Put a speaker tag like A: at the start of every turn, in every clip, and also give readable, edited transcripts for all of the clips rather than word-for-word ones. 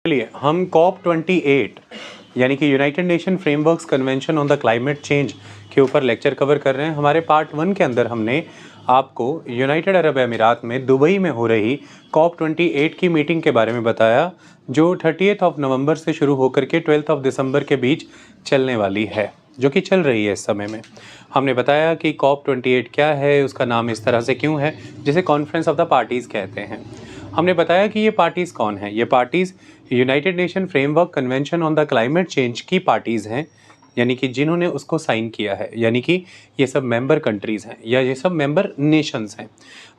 A: चलिए हम COP28 यानी कि United nation frameworks convention on the climate change के ऊपर लेक्चर कवर कर रहे हैं। हमारे पार्ट 1 के अंदर हमने आपको यूनाइटेड अरब अमीरात में दुबई में हो रही COP28 की मीटिंग के बारे में बताया, जो 30 नवंबर से शुरू होकर के 12 दिसंबर के बीच चलने वाली है, जो कि चल रही है इस समय में। हमने बताया कि COP28 क्या है, उसका नाम इस तरह से क्यों है, जिसे कॉन्फ्रेंस ऑफ द पार्टीज़ कहते हैं। हमने बताया कि ये पार्टीज़ कौन हैं। ये parties United Nation framework convention on the climate change की पार्टीज़ हैं, यानी कि जिन्होंने उसको साइन किया है, यानी कि ये सब मेंबर कंट्रीज़ हैं या ये सब मेंबर नेशंस हैं।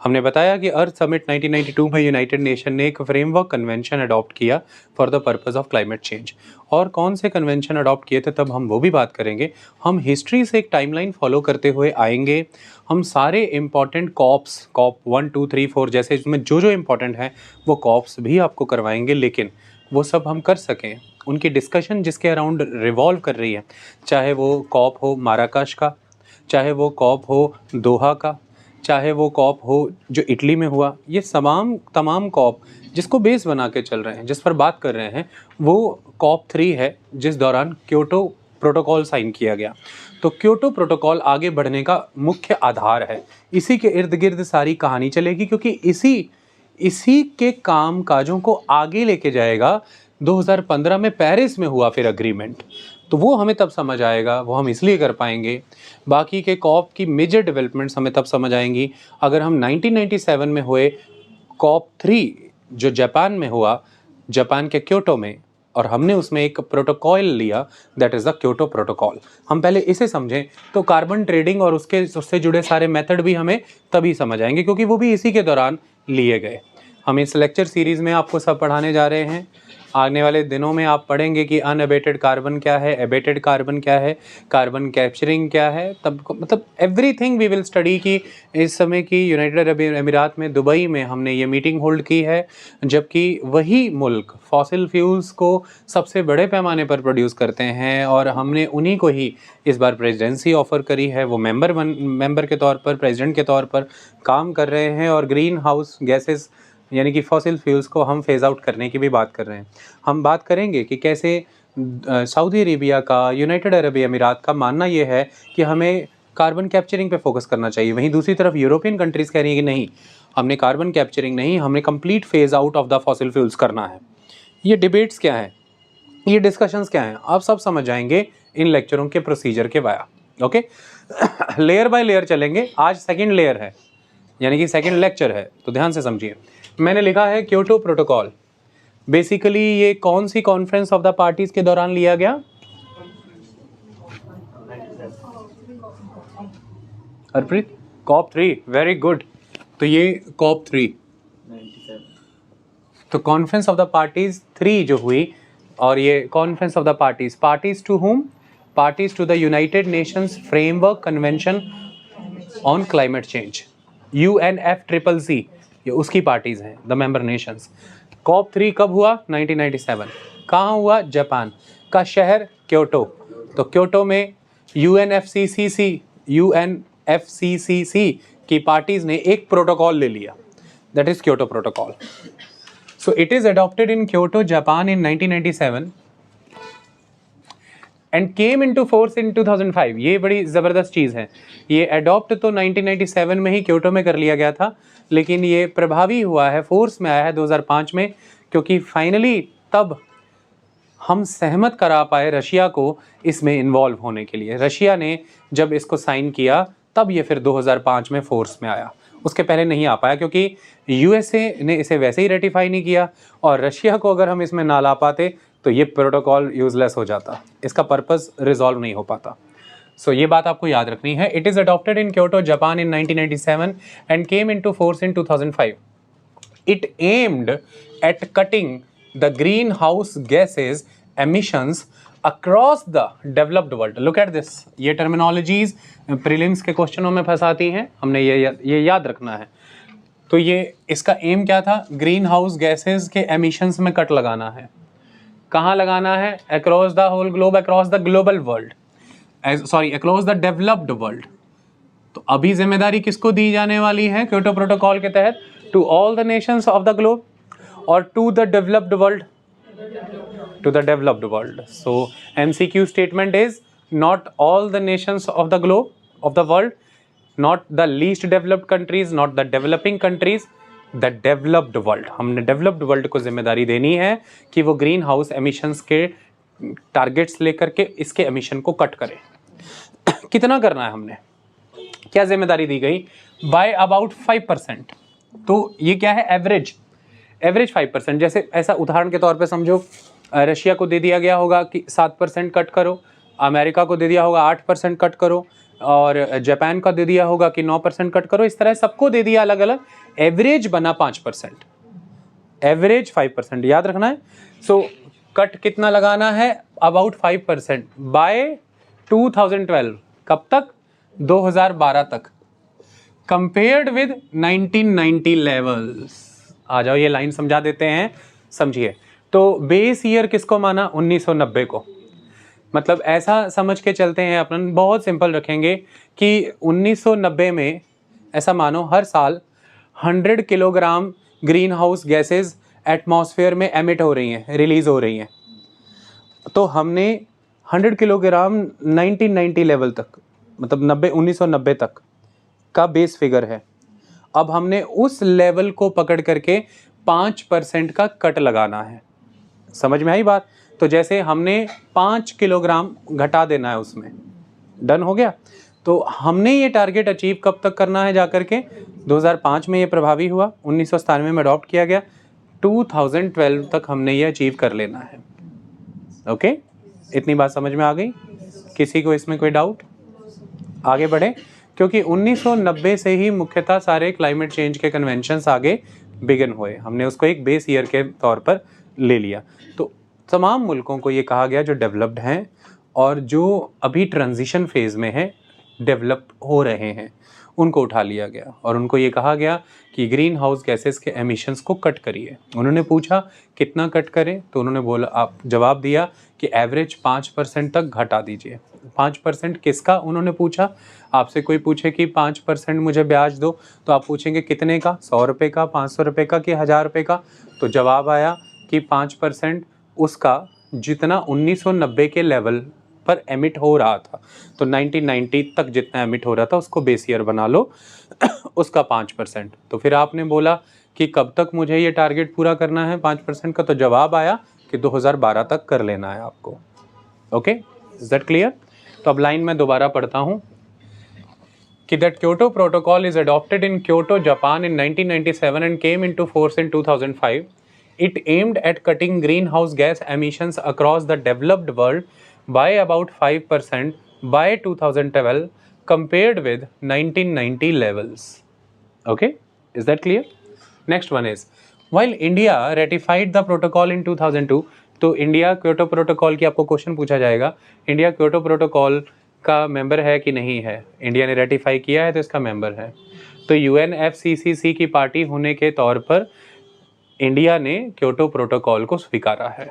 A: हमने बताया कि अर्थ समिट 1992 में यूनाइटेड नेशन ने एक फ्रेमवर्क कन्वेंशन अडॉप्ट किया for the purpose of climate change. और कौन से कन्वेंशन अडॉप्ट किए थे तब हम वो भी बात करेंगे। हम हिस्ट्री से एक टाइमलाइन फॉलो करते हुए आएंगे। हम सारे इम्पॉर्टेंट कॉप्स, COP 1, 2, 3, 4 जैसे इसमें जो इम्पॉर्टेंट हैं वो कॉप्स भी आपको करवाएंगे, लेकिन वो सब हम कर सकें, उनकी डिस्कशन जिसके अराउंड रिवॉल्व कर रही है, चाहे वो कॉप हो माराकश का, चाहे वो कॉप हो दोहा का, चाहे वो कॉप हो जो इटली में हुआ, ये तमाम कॉप जिसको बेस बना के चल रहे हैं, जिस पर बात कर रहे हैं, वो COP 3 है, जिस दौरान क्योटो प्रोटोकॉल साइन किया गया। तो क्योटो प्रोटोकॉल आगे बढ़ने का मुख्य आधार है। इसी के इर्द गिर्द सारी कहानी चलेगी, क्योंकि इसी के काम काजों को आगे लेके जाएगा 2015 में पेरिस में हुआ फिर अग्रीमेंट। तो वो हमें तब समझ आएगा, वो हम इसलिए कर पाएंगे। बाकी के कॉप की मेजर डेवलपमेंट्स हमें तब समझ आएंगी अगर हम 1997 में हुए COP 3 जो जापान में हुआ, जापान के क्योटो में, और हमने उसमें एक प्रोटोकॉल लिया, that is the Kyoto protocol. हम पहले इसे समझें तो कार्बन ट्रेडिंग और उससे जुड़े सारे मेथड भी हमें तभी समझ आएंगे, क्योंकि वो भी इसी के दौरान लिए गए। हम इस लेक्चर सीरीज़ में आपको सब पढ़ाने जा रहे हैं। आने वाले दिनों में आप पढ़ेंगे कि अनअबेटेड कार्बन क्या है, एबेटेड कार्बन क्या है, कार्बन कैप्चरिंग क्या है, तब मतलब एवरीथिंग वी विल स्टडी। की इस समय की यूनाइटेड अरब अमीरात में दुबई में हमने ये मीटिंग होल्ड की है, जबकि वही मुल्क फॉसिल फ्यूल्स को सबसे बड़े पैमाने पर प्रोड्यूस करते हैं, और हमने उन्हीं को ही इस बार प्रेसिडेंसी ऑफर करी है। वो मेंबर के तौर पर, प्रेसिडेंट के तौर पर काम कर रहे हैं, और ग्रीन हाउस गैसेस यानी कि फॉसिल फ्यूल्स को हम फेज़ आउट करने की भी बात कर रहे हैं। हम बात करेंगे कि कैसे सऊदी अरेबिया का, यूनाइटेड अरब अमीरात का मानना ये है कि हमें कार्बन कैप्चरिंग पे फोकस करना चाहिए। वहीं दूसरी तरफ यूरोपियन कंट्रीज़ कह रही हैं कि नहीं, हमने कार्बन कैप्चरिंग नहीं, हमने complete phase out of the fossil fuels करना है। ये डिबेट्स क्या हैं, ये डिस्कशंस क्या हैं, आप सब समझ जाएंगे इन लेक्चरों के प्रोसीजर के via. Okay, layer by layer चलेंगे। आज सेकेंड लेयर है, यानी कि सेकेंड लेक्चर है, तो ध्यान से समझिए। मैंने लिखा है क्योटो प्रोटोकॉल। बेसिकली ये कौन सी कॉन्फ्रेंस ऑफ द पार्टीज के दौरान लिया गया? Harpreet, COP 3, very good. तो ये COP 3, तो कॉन्फ्रेंस ऑफ द पार्टीज 3 जो हुई, और ये conference of the parties to whom? Parties to the United Nations framework convention on climate change, UNFCCC, ये उसकी पार्टीज हैं, द मेंबर नेशंस। COP 3 कब हुआ? 1997। कहाँ हुआ? जापान का शहर क्योटो। तो क्योटो में UNFCCC की पार्टीज ने एक प्रोटोकॉल ले लिया, that is Kyoto protocol. So it is adopted in Kyoto, Japan in 1997 and came into force in 2005। ये बड़ी ज़बरदस्त चीज़ है। ये अडॉप्ट तो 1997 में ही क्योटो में कर लिया गया था, लेकिन ये प्रभावी हुआ है, फोर्स में आया है 2005 में, क्योंकि फाइनली तब हम सहमत करा पाए रशिया को इसमें इन्वॉल्व होने के लिए। रशिया ने जब इसको साइन किया तब ये फिर 2005 में फोर्स में आया, उसके पहले नहीं आ पाया, क्योंकि USA ने इसे वैसे ही रेटिफाई नहीं किया, और रशिया को अगर हम इसमें ना ला पाते तो ये प्रोटोकॉल यूजलेस हो जाता, इसका पर्पस रिजॉल्व नहीं हो पाता। सो ये बात आपको याद रखनी है। It is adopted in Kyoto, Japan in 1997 and came into force in 2005. It aimed at cutting the greenhouse gases emissions across the developed world. Look at this. ये टर्मिनोलॉजीज प्रीलिम्स के क्वेश्चनों में फंसाती हैं, हमने ये याद रखना है। तो ये इसका एम क्या था? ग्रीन हाउस गैसेज के एमिशंस में कट लगाना है। कहाँ लगाना है? Across the whole globe, across the global world, sorry across the developed world. तो अभी जिम्मेदारी किसको दी जाने वाली है क्योटो प्रोटोकॉल के तहत? To all the nations of the globe और to the developed world. To the developed world. So MCQ statement is not all the nations of the globe, of the world, not the least developed countries, not the developing countries, the developed world. हमने developed world को जिम्मेदारी देनी है कि वो green house emissions के targets लेकर के इसके एमिशन को कट करे। कितना करना है हमने, क्या जिम्मेदारी दी गई? By about 5%। तो ये क्या है? एवरेज 5%। जैसे ऐसा उदाहरण के तौर पे समझो, रशिया को दे दिया गया होगा कि 7% कट करो, अमेरिका को दे दिया होगा 8% कट करो, और जापान का दे दिया होगा कि 9% कट करो। इस तरह सबको दे दिया अलग अलग, एवरेज बना 5%, एवरेज 5%, याद रखना है। सो कट कितना लगाना है? About 5% by 2012। कब तक? 2012 तक, कंपेयर्ड विद 1990 लेवल्स। आ जाओ, ये लाइन समझा देते हैं, समझिए। तो बेस ईयर किसको माना? 1990 को। मतलब ऐसा समझ के चलते हैं अपन, बहुत सिंपल रखेंगे कि 1990 में ऐसा मानो हर साल 100 kilogram green house gases atmosphere में एमिट हो रही हैं, रिलीज हो रही हैं। तो हमने 100 किलोग्राम 1990 लेवल तक, मतलब 1990 तक का बेस फिगर है। अब हमने उस लेवल को पकड़ करके 5% का कट लगाना है। समझ में आई बात? तो जैसे हमने 5 किलोग्राम घटा देना है उसमें, डन हो गया। तो हमने ये टारगेट अचीव कब तक करना है? जाकर के 2005 में ये प्रभावी हुआ, 1997 में अडॉप्ट किया गया, 2012 तक हमने ये अचीव कर लेना है। ओके, इतनी बात समझ में आ गई? किसी को इसमें कोई डाउट? आगे बढ़े, क्योंकि 1990 से ही मुख्यतः सारे क्लाइमेट चेंज के कन्वेंशंस आगे बिगिन हुए। हमने उसको एक बेस ईयर के तौर पर ले लिया। तो तमाम मुल्कों को ये कहा गया जो डेवलप्ड हैं और जो अभी ट्रांजिशन फेज़ में हैं, डेवलप हो रहे हैं, उनको उठा लिया गया और उनको ये कहा गया कि ग्रीन हाउस गैसेस के एमिशंस को कट करिए। उन्होंने पूछा कितना कट करें, तो उन्होंने बोला, आप जवाब दिया कि एवरेज 5% तक घटा दीजिए। 5% किसका? उन्होंने पूछा। आपसे कोई पूछे कि 5% मुझे ब्याज दो, तो आप पूछेंगे कितने का? 100 रुपये का, 500 रुपये का कि 1000 रुपये का? तो जवाब आया कि 5% उसका जितना 1990 के लेवल पर एमिट हो रहा था। तो 1990 तक जितना एमिट हो रहा था उसको बेस ईयर बना लो, उसका 5%। तो फिर आपने बोला कि कब तक मुझे ये टारगेट पूरा करना है 5% का? तो जवाब आया कि 2012 तक कर लेना है आपको। Okay, is that clear? तो अब लाइन में दोबारा पढ़ता हूँ कि that Kyoto protocol is adopted in Kyoto Japan in 1997 and came into force in 2005. It aimed at cutting greenhouse gas emissions across the developed world by about 5% by 2012 compared with 1990 levels. Okay, is that clear? Next one is, while India ratified the protocol in 2002, तो India Kyoto protocol की आपको question पूछा जाएगा, India Kyoto protocol का member है कि नहीं है? इंडिया ने रेटिफाई किया है तो इसका मेंबर है। तो UNFCCC की पार्टी होने के तौर पर इंडिया ने क्योटो प्रोटोकॉल को स्वीकारा है।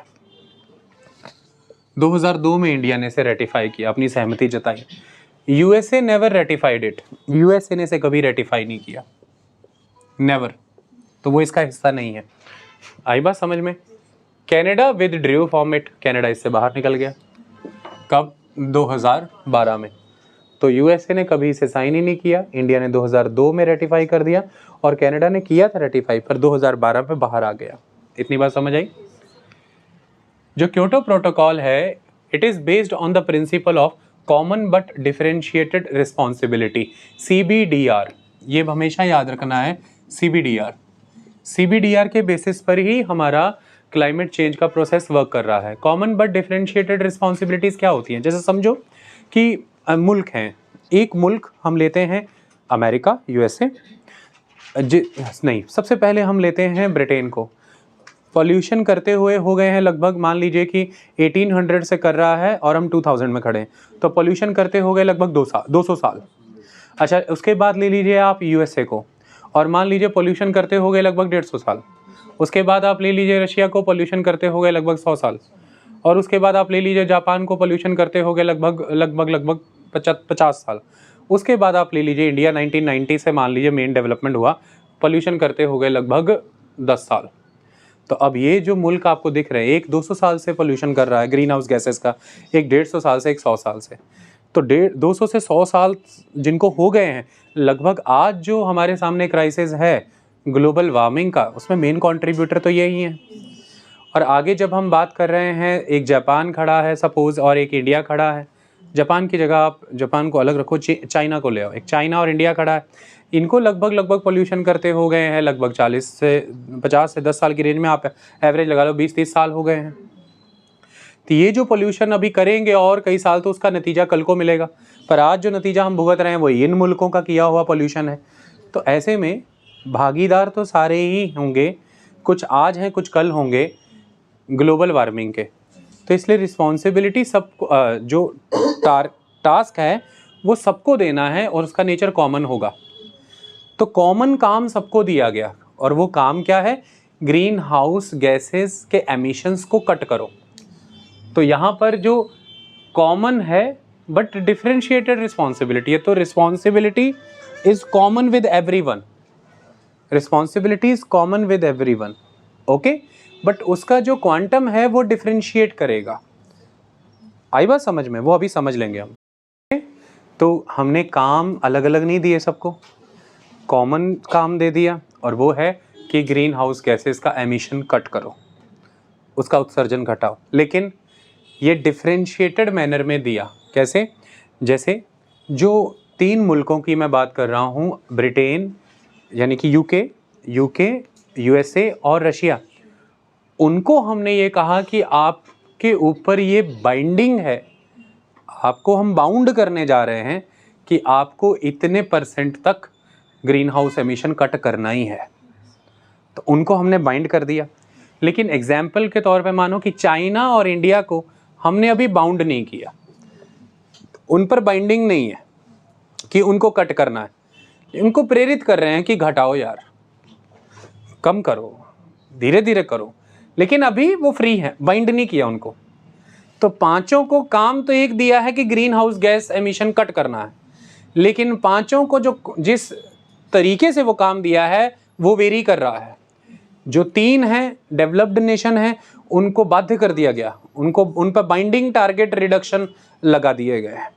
A: 2002 में इंडिया ने इसे रेटिफाई किया, अपनी सहमति जताई। USA never ratified it, USA ने इसे कभी रेटिफाई नहीं किया, नेवर, तो वो इसका हिस्सा नहीं है। आई बात समझ में? Canada withdrew from it, Canada इससे बाहर निकल गया। कब? 2012 में। तो यूएसए ने कभी इसे साइन ही नहीं किया, इंडिया ने 2002 में रेटिफाई कर दिया और कनाडा ने किया था रेटिफाई, पर 2012 में बाहर आ गया। इतनी बात समझ आई? जो क्योटो प्रोटोकॉल है, it is based on the principle of common but differentiated responsibility, CBDR। ये हमेशा याद रखना है, CBDR के बेसिस पर ही हमारा क्लाइमेट चेंज का प्रोसेस वर्क कर रहा है। कॉमन बट डिफरेंशिएटेड रिस्पॉन्सिबिलिटीज़ क्या होती हैं? जैसे समझो कि मुल्क हैं, एक मुल्क हम लेते हैं अमेरिका, USA, नहीं, सबसे पहले हम लेते हैं ब्रिटेन को। पॉल्यूशन करते हुए हो गए हैं लगभग, मान लीजिए कि 1800 से कर रहा है और हम 2000 में खड़े हैं, तो पॉल्यूशन करते हो गए लगभग 200 साल। अच्छा, उसके बाद ले लीजिए आप USA को, और मान लीजिए पॉल्यूशन करते हो गए लगभग 150 साल। उसके बाद आप ले लीजिए रशिया को, पॉल्यूशन करते हो गए लगभग 100 साल। और उसके बाद आप ले लीजिए जापान को, पॉल्यूशन करते हो गए लगभग 50 साल। उसके बाद आप ले लीजिए इंडिया, 1990 से मान लीजिए मेन डेवलपमेंट हुआ, पॉल्यूशन करते हो गए लगभग 10 साल। तो अब ये जो मुल्क आपको दिख रहे हैं, एक 200 साल से पोल्यूशन कर रहा है ग्रीन हाउस गैसेस का, एक 150 साल से, एक 100 साल से। तो 200 से 100 साल जिनको हो गए हैं, लगभग आज जो हमारे सामने क्राइसिस है ग्लोबल वार्मिंग का, उसमें मेन कंट्रीब्यूटर तो यही है। और आगे जब हम बात कर रहे हैं, एक जापान खड़ा है सपोज और एक इंडिया खड़ा है। जापान की जगह आप जापान को अलग रखो, चाइना को ले आओ, एक चाइना और इंडिया खड़ा है। इनको लगभग पोल्यूशन करते हो गए हैं लगभग 50 से 10 साल की रेंज में, आप एवरेज लगा लो 20-30 साल हो गए हैं। तो ये जो पोल्यूशन अभी करेंगे और कई साल, तो उसका नतीजा कल को मिलेगा। पर आज जो नतीजा हम भुगत रहे हैं वो इन मुल्कों का किया हुआ पोल्यूशन है। तो ऐसे में भागीदार तो सारे ही होंगे, कुछ आज हैं कुछ कल होंगे ग्लोबल वार्मिंग के। तो इसलिए रिस्पॉन्सिबिलिटी सबको, जो टास्क है वो सबको देना है और उसका नेचर कॉमन होगा। तो कॉमन काम सबको दिया गया, और वो काम क्या है? ग्रीन हाउस गैसेस के एमिशंस को कट करो। तो यहाँ पर जो कॉमन है बट डिफरेंशिएटेड रिस्पॉन्सिबिलिटी है, तो responsibility is common with everyone, responsibility is common with everyone, okay, but उसका जो क्वांटम है वो डिफरेंशिएट करेगा। आई बात समझ में? वो अभी समझ लेंगे हम। तो हमने काम अलग अलग नहीं दिए सबको, कॉमन काम दे दिया, और वो है कि ग्रीन हाउस गैसेस का एमिशन कट करो, उसका उत्सर्जन घटाओ। लेकिन ये डिफरेंशिएटेड मैनर में दिया। कैसे? जैसे जो 3 मुल्कों की मैं बात कर रहा हूँ, ब्रिटेन यानी कि यूके, यूएसए और रशिया, उनको हमने ये कहा कि आपके ऊपर ये बाइंडिंग है, आपको हम बाउंड करने जा रहे हैं कि आपको इतने % तक ग्रीन हाउस एमिशन कट करना ही है। तो उनको हमने बाइंड कर दिया। लेकिन एग्जाम्पल के तौर पे मानो कि चाइना और इंडिया को हमने अभी बाउंड नहीं किया, उन पर बाइंडिंग नहीं है कि उनको कट करना है। उनको प्रेरित कर रहे हैं कि घटाओ यार, कम करो, धीरे धीरे करो, लेकिन अभी वो फ्री है, बाइंड नहीं किया उनको। तो पांचों को काम तो एक दिया है कि green house gas emission cut करना है, लेकिन पांचों को जो जिस तरीके से वो काम दिया है वो वेरी कर रहा है। जो 3 हैं डेवलप्ड नेशन हैं, उनको बाध्य कर दिया गया, उनको उन पर बाइंडिंग टारगेट रिडक्शन लगा दिए गए हैं।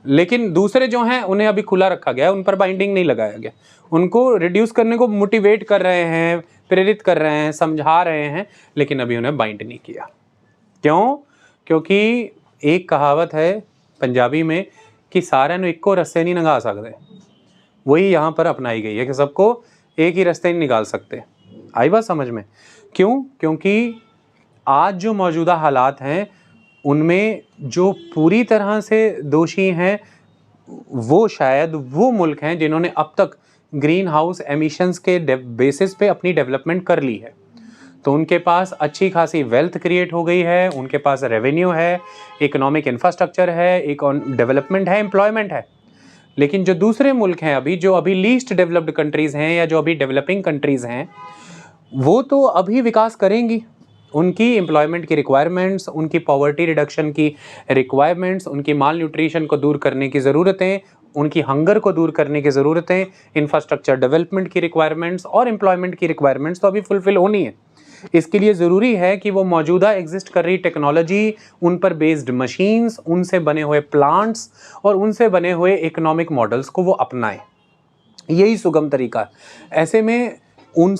A: लेकिन दूसरे जो हैं उन्हें अभी खुला रखा गया, उन पर बाइंडिंग नहीं लगाया गया। उनको रिड्यूस करने को मोटिवेट कर रहे हैं, प्रेरित कर रहे हैं, समझा रहे हैं, लेकिन अभी उन्हें बाइंड नहीं किया। क्यों? क्योंकि एक कहावत है पंजाबी में कि सारे नु इक्को रस्ते नहीं निकाल सकते, वही यहाँ पर अपनाई गई है कि सबको एक ही रास्ते नहीं निकाल सकते। आई बात समझ में? क्यों? क्योंकि आज जो मौजूदा हालात हैं उनमें जो पूरी तरह से दोषी हैं वो शायद वो मुल्क हैं जिन्होंने अब तक ग्रीन हाउस एमिशंस के बेसिस पे अपनी डेवलपमेंट कर ली है। तो उनके पास अच्छी खासी वेल्थ क्रिएट हो गई है, उनके पास रेवेन्यू है, इकोनॉमिक इंफ्रास्ट्रक्चर है, एक डेवलपमेंट है, एम्प्लॉयमेंट है। लेकिन जो दूसरे मुल्क हैं अभी, जो अभी लीस्ट डेवलप्ड कंट्रीज़ हैं या जो अभी डेवलपिंग कंट्रीज़ हैं, वो तो अभी विकास करेंगी। उनकी एम्प्लॉयमेंट की रिक्वायरमेंट्स, उनकी पॉवर्टी रिडक्शन की रिक्वायरमेंट्स, उनकी माल न्यूट्रिशन को दूर करने की ज़रूरतें, उनकी हंगर को दूर करने की ज़रूरतें, इंफ्रास्ट्रक्चर डेवलपमेंट की रिक्वायरमेंट्स और एम्प्लॉयमेंट की रिक्वायरमेंट्स तो अभी फुलफिल होनी है। इसके लिए ज़रूरी है कि वो मौजूदा एग्जिस्ट कर रही टेक्नोलॉजी, उन पर बेस्ड मशीन्स, उनसे बने हुए प्लांट्स और उनसे बने हुए इकोनॉमिक मॉडल्स को वो अपनाएं। यही सुगम तरीका है। ऐसे में उन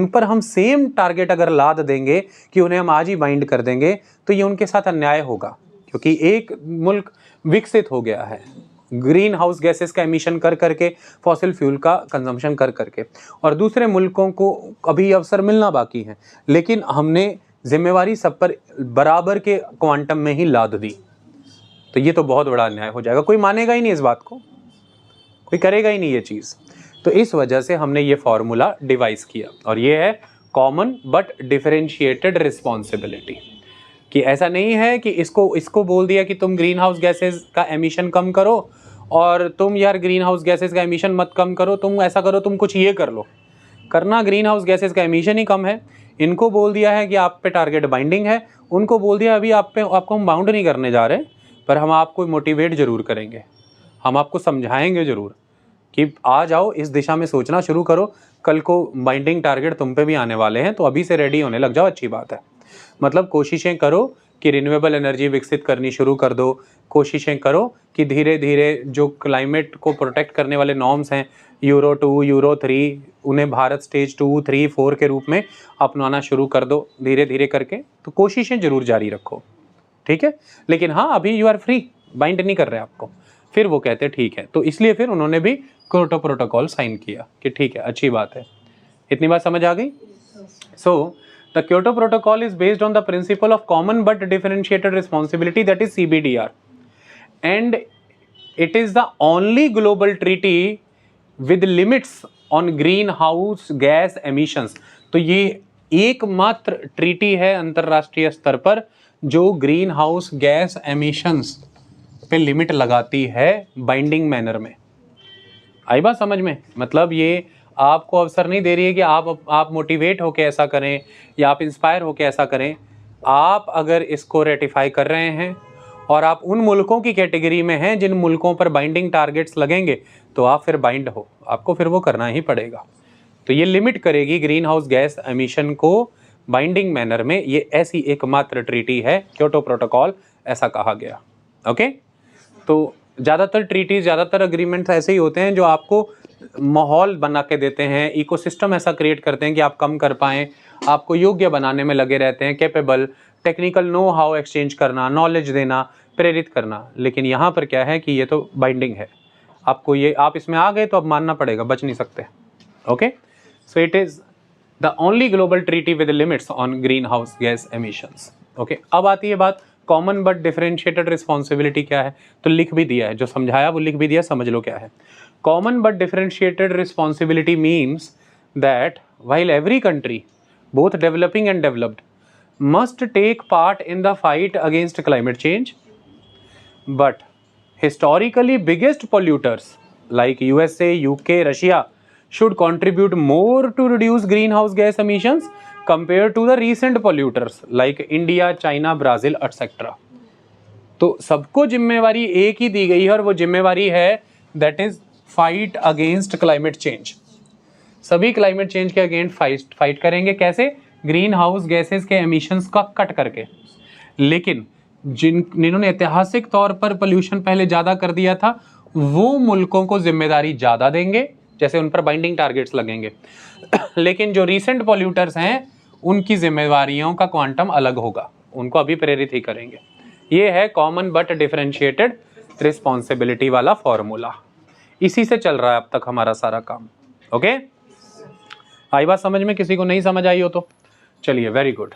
A: पर हम सेम टारगेट अगर लाद देंगे कि उन्हें हम आज ही बाइंड कर देंगे, तो ये उनके साथ अन्याय होगा। क्योंकि एक मुल्क विकसित हो गया है ग्रीन हाउस गैसेस का एमिशन कर करके, फॉसिल फ्यूल का कंजम्पशन कर करके, और दूसरे मुल्कों को अभी अवसर मिलना बाकी है, लेकिन हमने जिम्मेवारी सब पर बराबर के क्वांटम में ही लाद दी। तो ये तो बहुत बड़ा अन्याय हो जाएगा, कोई मानेगा ही नहीं इस बात को, कोई करेगा ही नहीं ये चीज़। तो इस वजह से हमने ये फॉर्मूला डिवाइस किया, और ये है कॉमन बट डिफरेंशिएटेड रिस्पॉन्सिबिलिटी। कि ऐसा नहीं है कि इसको बोल दिया कि तुम ग्रीन हाउस गैसेस का एमिशन कम करो, और तुम यार ग्रीन हाउस गैसेस का एमिशन मत कम करो, तुम ऐसा करो, तुम कुछ ये कर लो। करना ग्रीन हाउस गैसेस का एमिशन ही कम है। इनको बोल दिया है कि आप पे टारगेट बाइंडिंग है, उनको बोल दिया अभी आपको हम बाउंड नहीं करने जा रहे, पर हम आपको मोटिवेट ज़रूर करेंगे, हम आपको समझाएंगे ज़रूर कि आ जाओ, इस दिशा में सोचना शुरू करो, कल को बाइंडिंग टारगेट तुम पे भी आने वाले हैं, तो अभी से रेडी होने लग जाओ, अच्छी बात है। मतलब कोशिशें करो कि रिन्यूएबल एनर्जी विकसित करनी शुरू कर दो, कोशिशें करो कि धीरे धीरे जो क्लाइमेट को प्रोटेक्ट करने वाले नॉर्म्स हैं यूरो 2, यूरो 3, उन्हें भारत स्टेज 2, 3, 4 के रूप में अपनाना शुरू कर दो धीरे धीरे करके। तो कोशिशें जरूर जारी रखो, ठीक है। लेकिन हाँ, अभी यू आर फ्री, बाइंड नहीं कर रहे आपको। फिर वो कहते ठीक है, तो इसलिए फिर उन्होंने भी क्योटो प्रोटोकॉल साइन किया कि ठीक है, अच्छी बात है। इतनी बात समझ आ गई। So the Kyoto protocol is based on the principle of common but differentiated responsibility, that is CBDR, and it is the only global treaty with limits on green house gas emissions. तो ये एकमात्र treaty है अंतरराष्ट्रीय स्तर पर जो green house gas emissions पे limit लगाती है बाइंडिंग मैनर में। आई बात समझ में? मतलब ये आपको अवसर नहीं दे रही है कि आप मोटिवेट होके ऐसा करें या आप इंस्पायर होके ऐसा करें। आप अगर इसको रेटिफाई कर रहे हैं और आप उन मुल्कों की कैटेगरी में हैं जिन मुल्कों पर बाइंडिंग टारगेट्स लगेंगे, तो आप फिर बाइंड हो, आपको फिर वो करना ही पड़ेगा। तो ये लिमिट करेगी ग्रीन हाउस गैस एमिशन को बाइंडिंग मैनर में। ये ऐसी एकमात्र ट्रीटी है, क्योटो प्रोटोकॉल, ऐसा कहा गया। ओके, तो ज़्यादातर ट्रीटीज, ज़्यादातर अग्रीमेंट्स ऐसे ही होते हैं जो आपको माहौल बना के देते हैं, इकोसिस्टम ऐसा क्रिएट करते हैं कि आप कम कर पाएँ, आपको योग्य बनाने में लगे रहते हैं, capable, technical know how exchange करना, नॉलेज देना, प्रेरित करना। लेकिन यहाँ पर क्या है कि ये तो बाइंडिंग है, आपको ये, आप इसमें आ गए तो अब मानना पड़ेगा, बच नहीं सकते। Okay, so it is the only global treaty with limits on green house gas emissions. Okay, अब आती है बात कॉमन बट डिफरेंशिएटेड रिस्पॉन्सिबिलिटी क्या है। तो लिख भी दिया है, जो समझाया वो लिख भी दिया, समझ लो क्या है। Common but differentiated responsibility means that while every country, both developing and developed, must take part in the fight against climate change, but historically biggest polluters like USA, UK, Russia should contribute more to reduce greenhouse gas emissions compared to the recent polluters like India, China, Brazil, etc. तो सबको जिम्मेवारी एक ही दी गई है और वो जिम्मेवारी है that is fight against climate change. सभी क्लाइमेट चेंज के अगेंस्ट फाइट करेंगे, कैसे? ग्रीन हाउस गैसेस के एमिशंस का कट करके। लेकिन जिन्होंने ऐतिहासिक तौर पर पोल्यूशन पहले ज़्यादा कर दिया था, वो मुल्कों को जिम्मेदारी ज़्यादा देंगे, जैसे उन पर बाइंडिंग टारगेट्स लगेंगे। लेकिन जो रीसेंट पोल्यूटर्स हैं, उनकी जिम्मेवारियों का क्वांटम अलग होगा, उनको अभी प्रेरित ही करेंगे। ये है कॉमन बट डिफरेंशिएटेड रिस्पॉन्सिबिलिटी वाला फॉर्मूला। इसी से चल रहा है अब तक हमारा सारा काम। ओके, आई बात समझ में? किसी को नहीं समझ आई हो तो चलिए, वेरी गुड।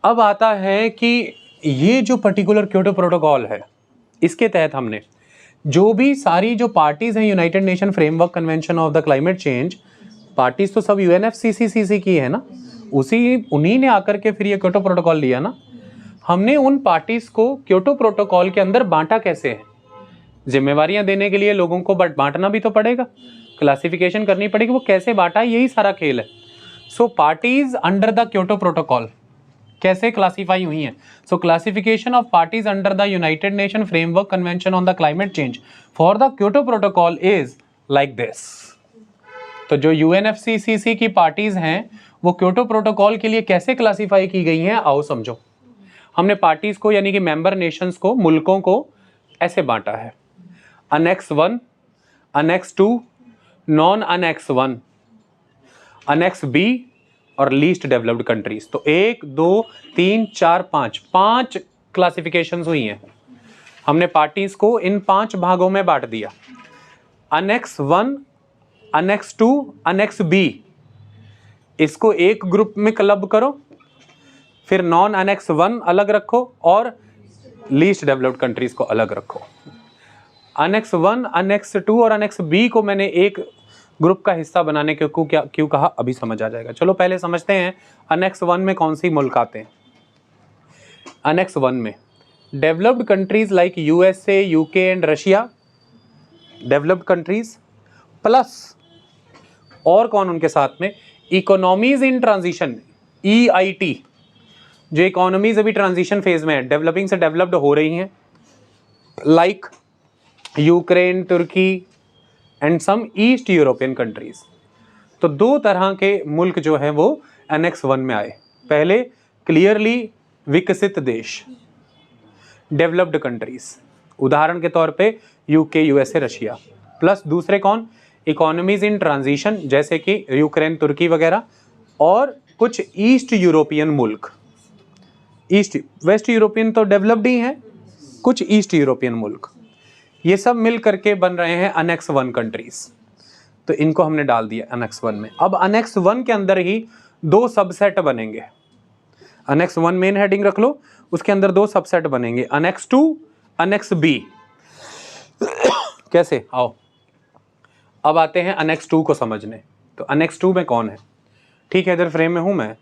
A: अब आता है कि ये जो पर्टिकुलर क्योटो प्रोटोकॉल है, इसके तहत हमने जो भी सारी जो पार्टीज हैं United Nation framework convention of the climate change, parties तो सब UNFCCC की है ना, उन्हीं ने आकर के फिर ये क्योटो प्रोटोकॉल लिया ना। हमने उन पार्टीज को क्योटो प्रोटोकॉल के अंदर बांटा कैसे है? जिम्मेवारियां देने के लिए लोगों को बांटना भी तो पड़ेगा, क्लासिफिकेशन करनी पड़ेगी, वो कैसे बांटा, यही सारा खेल है। So parties under the Kyoto protocol कैसे क्लासीफाई हुई हैं? So classification of parties under the United Nation framework convention on the climate change for the Kyoto protocol is like this. तो जो UNFCCC की पार्टीज हैं, वो क्योटो प्रोटोकॉल के लिए कैसे क्लासीफाई की गई हैं, आओ समझो। हमने पार्टीज को, यानी कि मेंबर नेशंस को, मुल्कों को ऐसे बांटा है: annex 1, annex 2, non annex 1, annex B और लीस्ट डेवलप्ड कंट्रीज। तो 1, 2, 3, 4, 5 क्लासिफिकेशंस हुई हैं। हमने पार्टीज को इन 5 भागों में बांट दिया: अनेक्स 1, अनेक्स 2, अनेक्स बी, इसको एक ग्रुप में क्लब करो, फिर नॉन अनेक्स 1 अलग रखो और लीस्ट डेवलप्ड कंट्रीज को अलग रखो। अनेक्स 1, अनेक्स 2 और अनेक्स बी को मैंने एक ग्रुप का हिस्सा बनाने के क्यों कहा, अभी समझ आ जाएगा। चलो पहले समझते हैं अनेक्स 1 में कौन सी मुल्क आते हैं। अनेक्स 1 में developed countries like USA, UK and Russia, developed countries, plus और कौन उनके साथ में? इकोनॉमीज इन ट्रांजिशन, EIT, जो इकोनॉमीज अभी ट्रांजिशन फेज में है, डेवलपिंग से डेवलप्ड हो रही हैं, like Ukraine, Turkey, and some East European countries. तो दो तरह के मुल्क जो है वो एनेक्स 1 में आए। पहले क्लियरली विकसित देश, डेवलप्ड कंट्रीज, उदाहरण के तौर पे यूके, यूएसए, रशिया। प्लस दूसरे कौन, इकोनॉमीज इन ट्रांजिशन, जैसे कि यूक्रेन, तुर्की वगैरह, और कुछ ईस्ट यूरोपियन मुल्क। ईस्ट, वेस्ट यूरोपियन तो डेवलप्ड ही हैं, कुछ ईस्ट यूरोपियन मुल्क, ये सब मिल करके बन रहे हैं अनेक्स 1 कंट्रीज। तो इनको हमने डाल दिया अनेक्स 1 में। अब अनेक्स 1 के अंदर ही दो सबसेट बनेंगे। अनेक्स 1 मेन हेडिंग रख लो, उसके अंदर दो सबसेट बनेंगे, अनेक्स 2, अनेक्स बी। कैसे, आओ अब आते हैं अनेक्स 2 को समझने। तो अनेक्स 2 में कौन है? ठीक है, इधर फ्रेम में हूं मैं,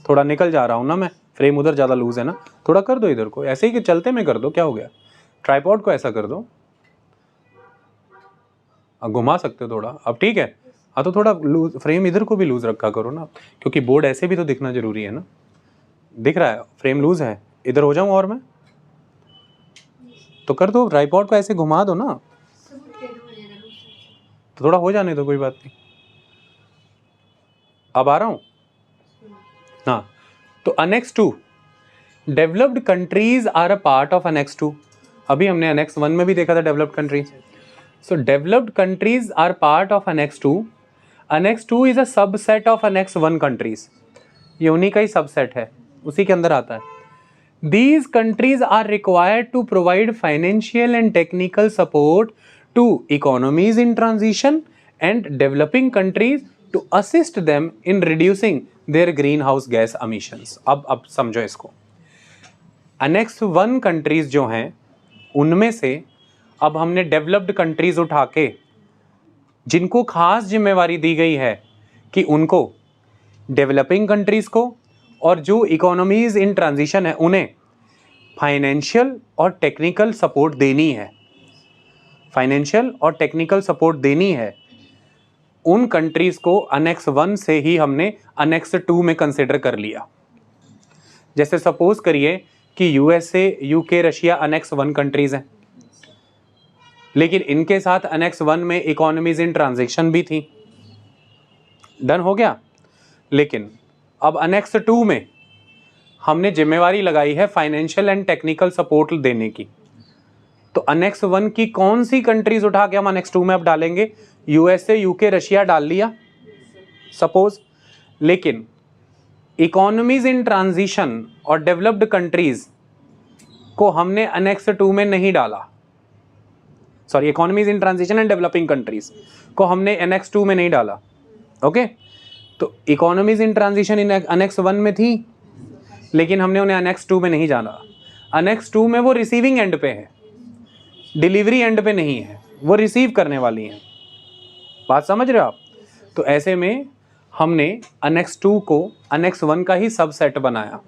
A: थोड़ा निकल जा रहा हूं ना मैं, फ्रेम उधर ज़्यादा लूज है ना, थोड़ा कर दो इधर को, ऐसे ही कि चलते में कर दो, क्या हो गया, ट्राइपॉड को ऐसा कर दो, अब घुमा सकते हो थोड़ा, अब ठीक है। हाँ तो थोड़ा लूज, फ्रेम इधर को भी लूज रखा करो ना, क्योंकि बोर्ड ऐसे भी तो दिखना जरूरी है ना। दिख रहा है फ्रेम लूज है, इधर हो जाऊं और मैं तो कर दो, ट्राइपॉड को ऐसे घुमा दो ना, तो थोड़ा हो जाने दो, कोई बात नहीं। अब आ रहा हूं, हाँ। तो annex 2, developed countries are a part of annex 2। अभी हमने अनेक्स 1 में भी देखा था developed countries. So developed countries are part of annex 2। Annex 2 is a subset of annex 1 countries. ये उन्हीं का ही सबसेट है, उसी के अंदर आता है। These countries are required to provide financial and technical support to economies in transition and developing countries to assist them in reducing their greenhouse gas emissions। अब समझो इसको। अनेक्स 1 कंट्रीज जो हैं उनमें से अब हमने डेवलप्ड कंट्रीज उठा के, जिनको खास जिम्मेवारी दी गई है कि उनको, डेवलपिंग कंट्रीज को और जो इकोनॉमीज इन ट्रांजिशन है उन्हें फाइनेंशियल और टेक्निकल सपोर्ट देनी है, फाइनेंशियल और टेक्निकल सपोर्ट देनी है, उन कंट्रीज को अनेक्स 1 से ही हमने अनेक्स 2 में कंसिडर कर लिया। जैसे सपोज करिए कि USA, UK, Russia annex 1 countries हैं, लेकिन इनके साथ अनेक्स 1 में इकोनॉमीज इन ट्रांजिशन भी थी, डन हो गया। लेकिन अब अनेक्स 2 में हमने जिम्मेवारी लगाई है फाइनेंशियल एंड टेक्निकल सपोर्ट देने की। तो अनेक्स 1 की कौन सी कंट्रीज उठा के हम अनेक्स 2 में अब डालेंगे? यूएसए, यूके, रशिया डाल लिया सपोज, लेकिन इकोनॉमीज इन ट्रांजिशन और डेवलप्ड कंट्रीज को हमने अनेक्स 2 में नहीं डाला। Sorry, economies in transition and developing countries को हमने अनेक्स 2 में नहीं डाला। ओके, तो economies in transition in annex 1 में थी, लेकिन हमने उन्हें अनेक्स 2 में नहीं जाना। अनेक्स 2 में वो रिसीविंग एंड पे है, डिलीवरी एंड पे नहीं है, वो रिसीव करने वाली हैं। बात समझ रहे हो आप? तो ऐसे में हमने अनेक्स 2 को अनेक्स 1 का ही सबसेट बनाया,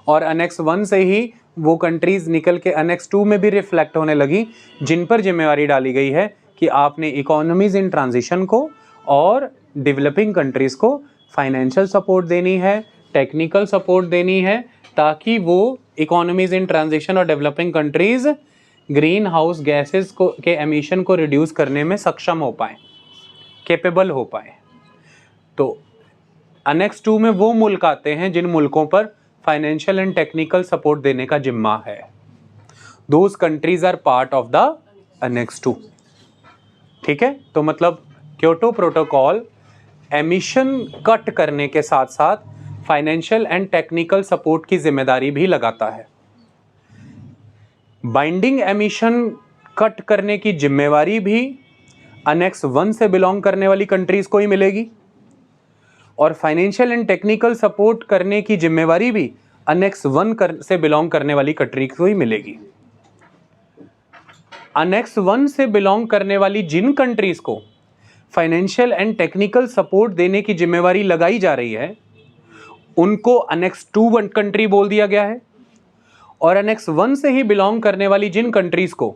A: और अनेक्स 1 से ही वो कंट्रीज निकल के अनेक्स 2 में भी रिफ्लेक्ट होने लगी, जिन पर जिम्मेवारी डाली गई है कि आपने इकोनॉमीज इन ट्रांजिशन को और डेवलपिंग कंट्रीज को फाइनेंशियल सपोर्ट देनी है, टेक्निकल सपोर्ट देनी है, ताकि वो इकोनॉमीज इन ट्रांजिशन और developing countries green house gases को के एमिशन को रिड्यूस करने में सक्षम हो पाए, कैपेबल हो पाए। तो अनेक्स 2 में वो मुल्क आते हैं जिन मुल्कों पर फाइनेंशियल एंड टेक्निकल सपोर्ट देने का जिम्मा है। Those countries are part of the annex 2। ठीक है, तो मतलब क्योटो प्रोटोकॉल एमिशन कट करने के साथ साथ फाइनेंशियल एंड टेक्निकल सपोर्ट की जिम्मेदारी भी लगाता है। बाइंडिंग एमिशन कट करने की जिम्मेवारी भी अनेक्स 1 से बिलोंग करने वाली कंट्रीज को ही मिलेगी, और फाइनेंशियल एंड टेक्निकल सपोर्ट करने की जिम्मेवारी भी अनेक्स 1 से बिलोंग करने वाली कंट्रीज को ही मिलेगी। अनेक्स 1 से बिलोंग करने वाली जिन कंट्रीज को फाइनेंशियल एंड टेक्निकल सपोर्ट देने की जिम्मेवारी लगाई जा रही है, उनको अनेक्स 2 कंट्री बोल दिया गया है, और अनेक्स 1 से ही बिलोंग करने वाली जिन कंट्रीज को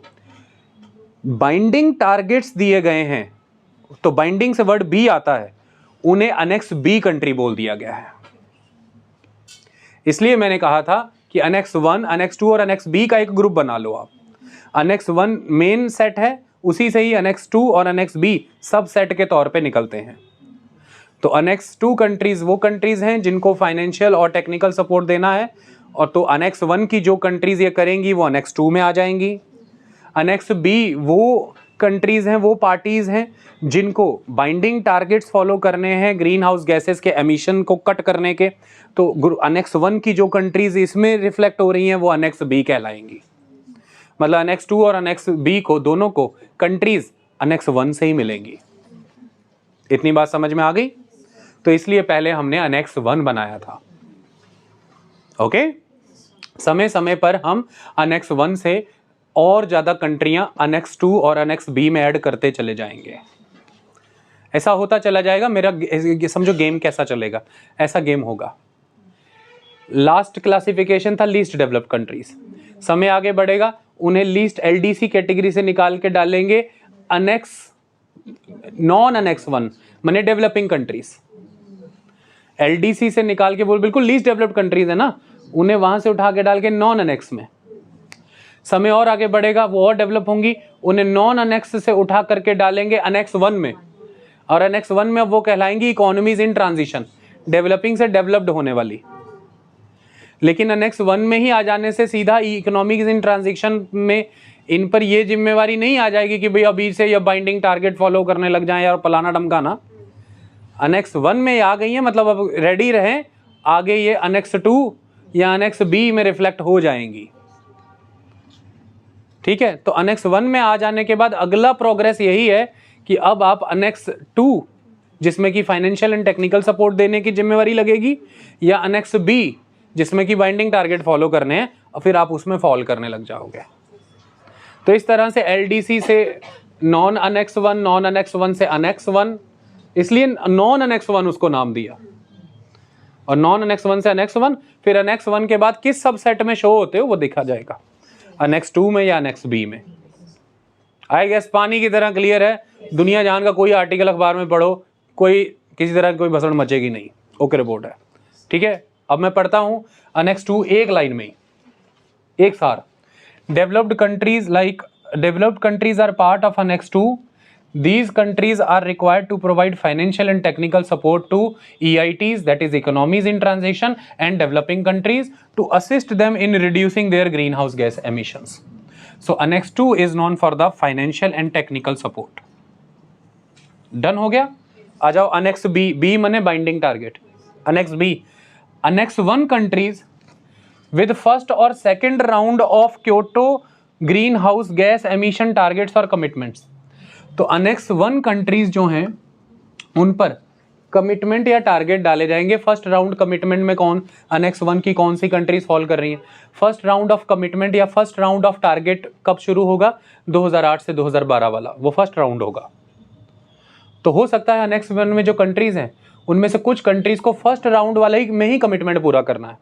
A: बाइंडिंग टारगेट्स दिए गए हैं, तो बाइंडिंग से वर्ड बी आता है, उन्हें अनेक्स बी कंट्री बोल दिया गया है। इसलिए मैंने कहा था कि अनेक्स 1, अनेक्स 2 और अनेक्स बी का एक ग्रुप बना लो आप। अनेक्स 1 मेन सेट है, उसी से ही अनेक्स 2 और अनेक्स बी सब सेट के तौर पे निकलते हैं। तो अनेक्स 2 कंट्रीज वो कंट्रीज हैं जिनको फाइनेंशियल और टेक्निकल सपोर्ट देना है, और तो अनेक्स 1 की जो कंट्रीज ये करेंगी वो अनेक्स 2 में आ जाएंगी। अनेक्स बी वो कंट्रीज हैं, वो पार्टीज हैं जिनको बाइंडिंग टारगेट्स फॉलो करने हैं ग्रीन हाउस गैसेस के एमिशन को कट करने के, तो अनेक्स 1 की जो कंट्रीज इसमें रिफ्लेक्ट हो रही हैं वो अनेक्स बी कहलाएंगी। मतलब अनेक्स 2 और अनेक्स बी को दोनों को कंट्रीज अनेक्स 1 से ही मिलेंगी। इतनी बात समझ में आ गई? तो इसलिए पहले हमने अनेक्स 1 बनाया था। ओके, समय समय पर हम अनेक्स 1 से और ज्यादा कंट्रियां अनेक्स 2 और अनेक्स बी में ऐड करते चले जाएंगे। ऐसा होता चला जाएगा। मेरा समझो गेम कैसा चलेगा, ऐसा गेम होगा। लास्ट क्लासिफिकेशन था लीस्ट डेवलप्ड कंट्रीज। समय आगे बढ़ेगा, उन्हें लीस्ट एलडीसी कैटेगरी से निकाल के डालेंगे अनेक्स नॉन अनेक्स 1 माने डेवलपिंग कंट्रीज। एलडीसी से निकाल के वो बिल्कुल लीस्ट डेवलप्ड कंट्रीज है ना, उन्हें वहां से उठा के डाल के नॉन अनेक्स में। समय और आगे बढ़ेगा, वो और डेवलप होंगी, उन्हें नॉन अनेक्स से उठा करके डालेंगे अनेक्स 1 में, और अनेक्स 1 में अब वो कहलाएंगी इकोनॉमीज इन ट्रांजिशन, डेवलपिंग से डेवलप्ड होने वाली। लेकिन अनेक्स 1 में ही आ जाने से सीधा इकोनॉमिक्स इन ट्रांजिशन में इन पर ये जिम्मेवारी नहीं आ जाएगी कि भाई अभी से ये बाइंडिंग टारगेट फॉलो करने लग जाएं और पलाना डमकाना। अनेक्स 1 में आ गई है, मतलब अब रेडी रहें, आगे ये अनेक्स 2 या अनेक्स बी में रिफ्लेक्ट हो जाएंगी। ठीक है, तो अनेक्स 1 में आ जाने के बाद अगला प्रोग्रेस यही है कि अब आप अनेक्स 2 जिसमें कि फाइनेंशियल एंड टेक्निकल सपोर्ट देने की जिम्मेवारी लगेगी, या अनेक्स बी जिसमें कि बाइंडिंग टारगेट फॉलो करने हैं, और फिर आप उसमें फॉल करने लग जाओगे। तो इस तरह से एलडीसी से नॉन अनेक्स 1, नॉन अनेक्स 1 से अनेक्स 1, इसलिए नॉन अनेक्स 1 उसको नाम दिया, और नॉन अनेक्स 1 से अनेक्स 1, फिर अनेक्स 1 के बाद किस सबसेट में शो होते हो वो देखा जाएगा, अनेक्स 2 में या अनेक्स बी में। आई गेस पानी की तरह क्लियर है। दुनिया जान का कोई आर्टिकल अखबार में पढ़ो, कोई किसी तरह की कोई भसड़ मचेगी नहीं। ओके रिपोर्ट है। ठीक है, अब मैं पढ़ता हूं अनेक्स 2 एक लाइन में, एक सार। Developed countries are part of annex 2। These countries are required to provide financial and technical support to EITs, that is economies in transition, and developing countries to assist them in reducing their greenhouse gas emissions. So Annex 2 is known for the financial and technical support. Done हो गया? आ जाओ Annex B, B मने binding target. Annex B, Annex 1 countries with first or second round of Kyoto greenhouse gas emission targets or commitments. तो annex 1 countries जो हैं उन पर commitment या टारगेट डाले जाएंगे। फर्स्ट राउंड कमिटमेंट में कौन, अनेक्स 1 की कौन सी कंट्रीज फॉल कर रही हैं? फर्स्ट राउंड ऑफ कमिटमेंट या फर्स्ट राउंड ऑफ टारगेट कब शुरू होगा? 2008 से 2012 वाला, वो फर्स्ट राउंड होगा। तो हो सकता है अनेक्स 1 में जो कंट्रीज हैं उनमें से कुछ कंट्रीज को फर्स्ट राउंड वाले ही में ही कमिटमेंट पूरा करना है,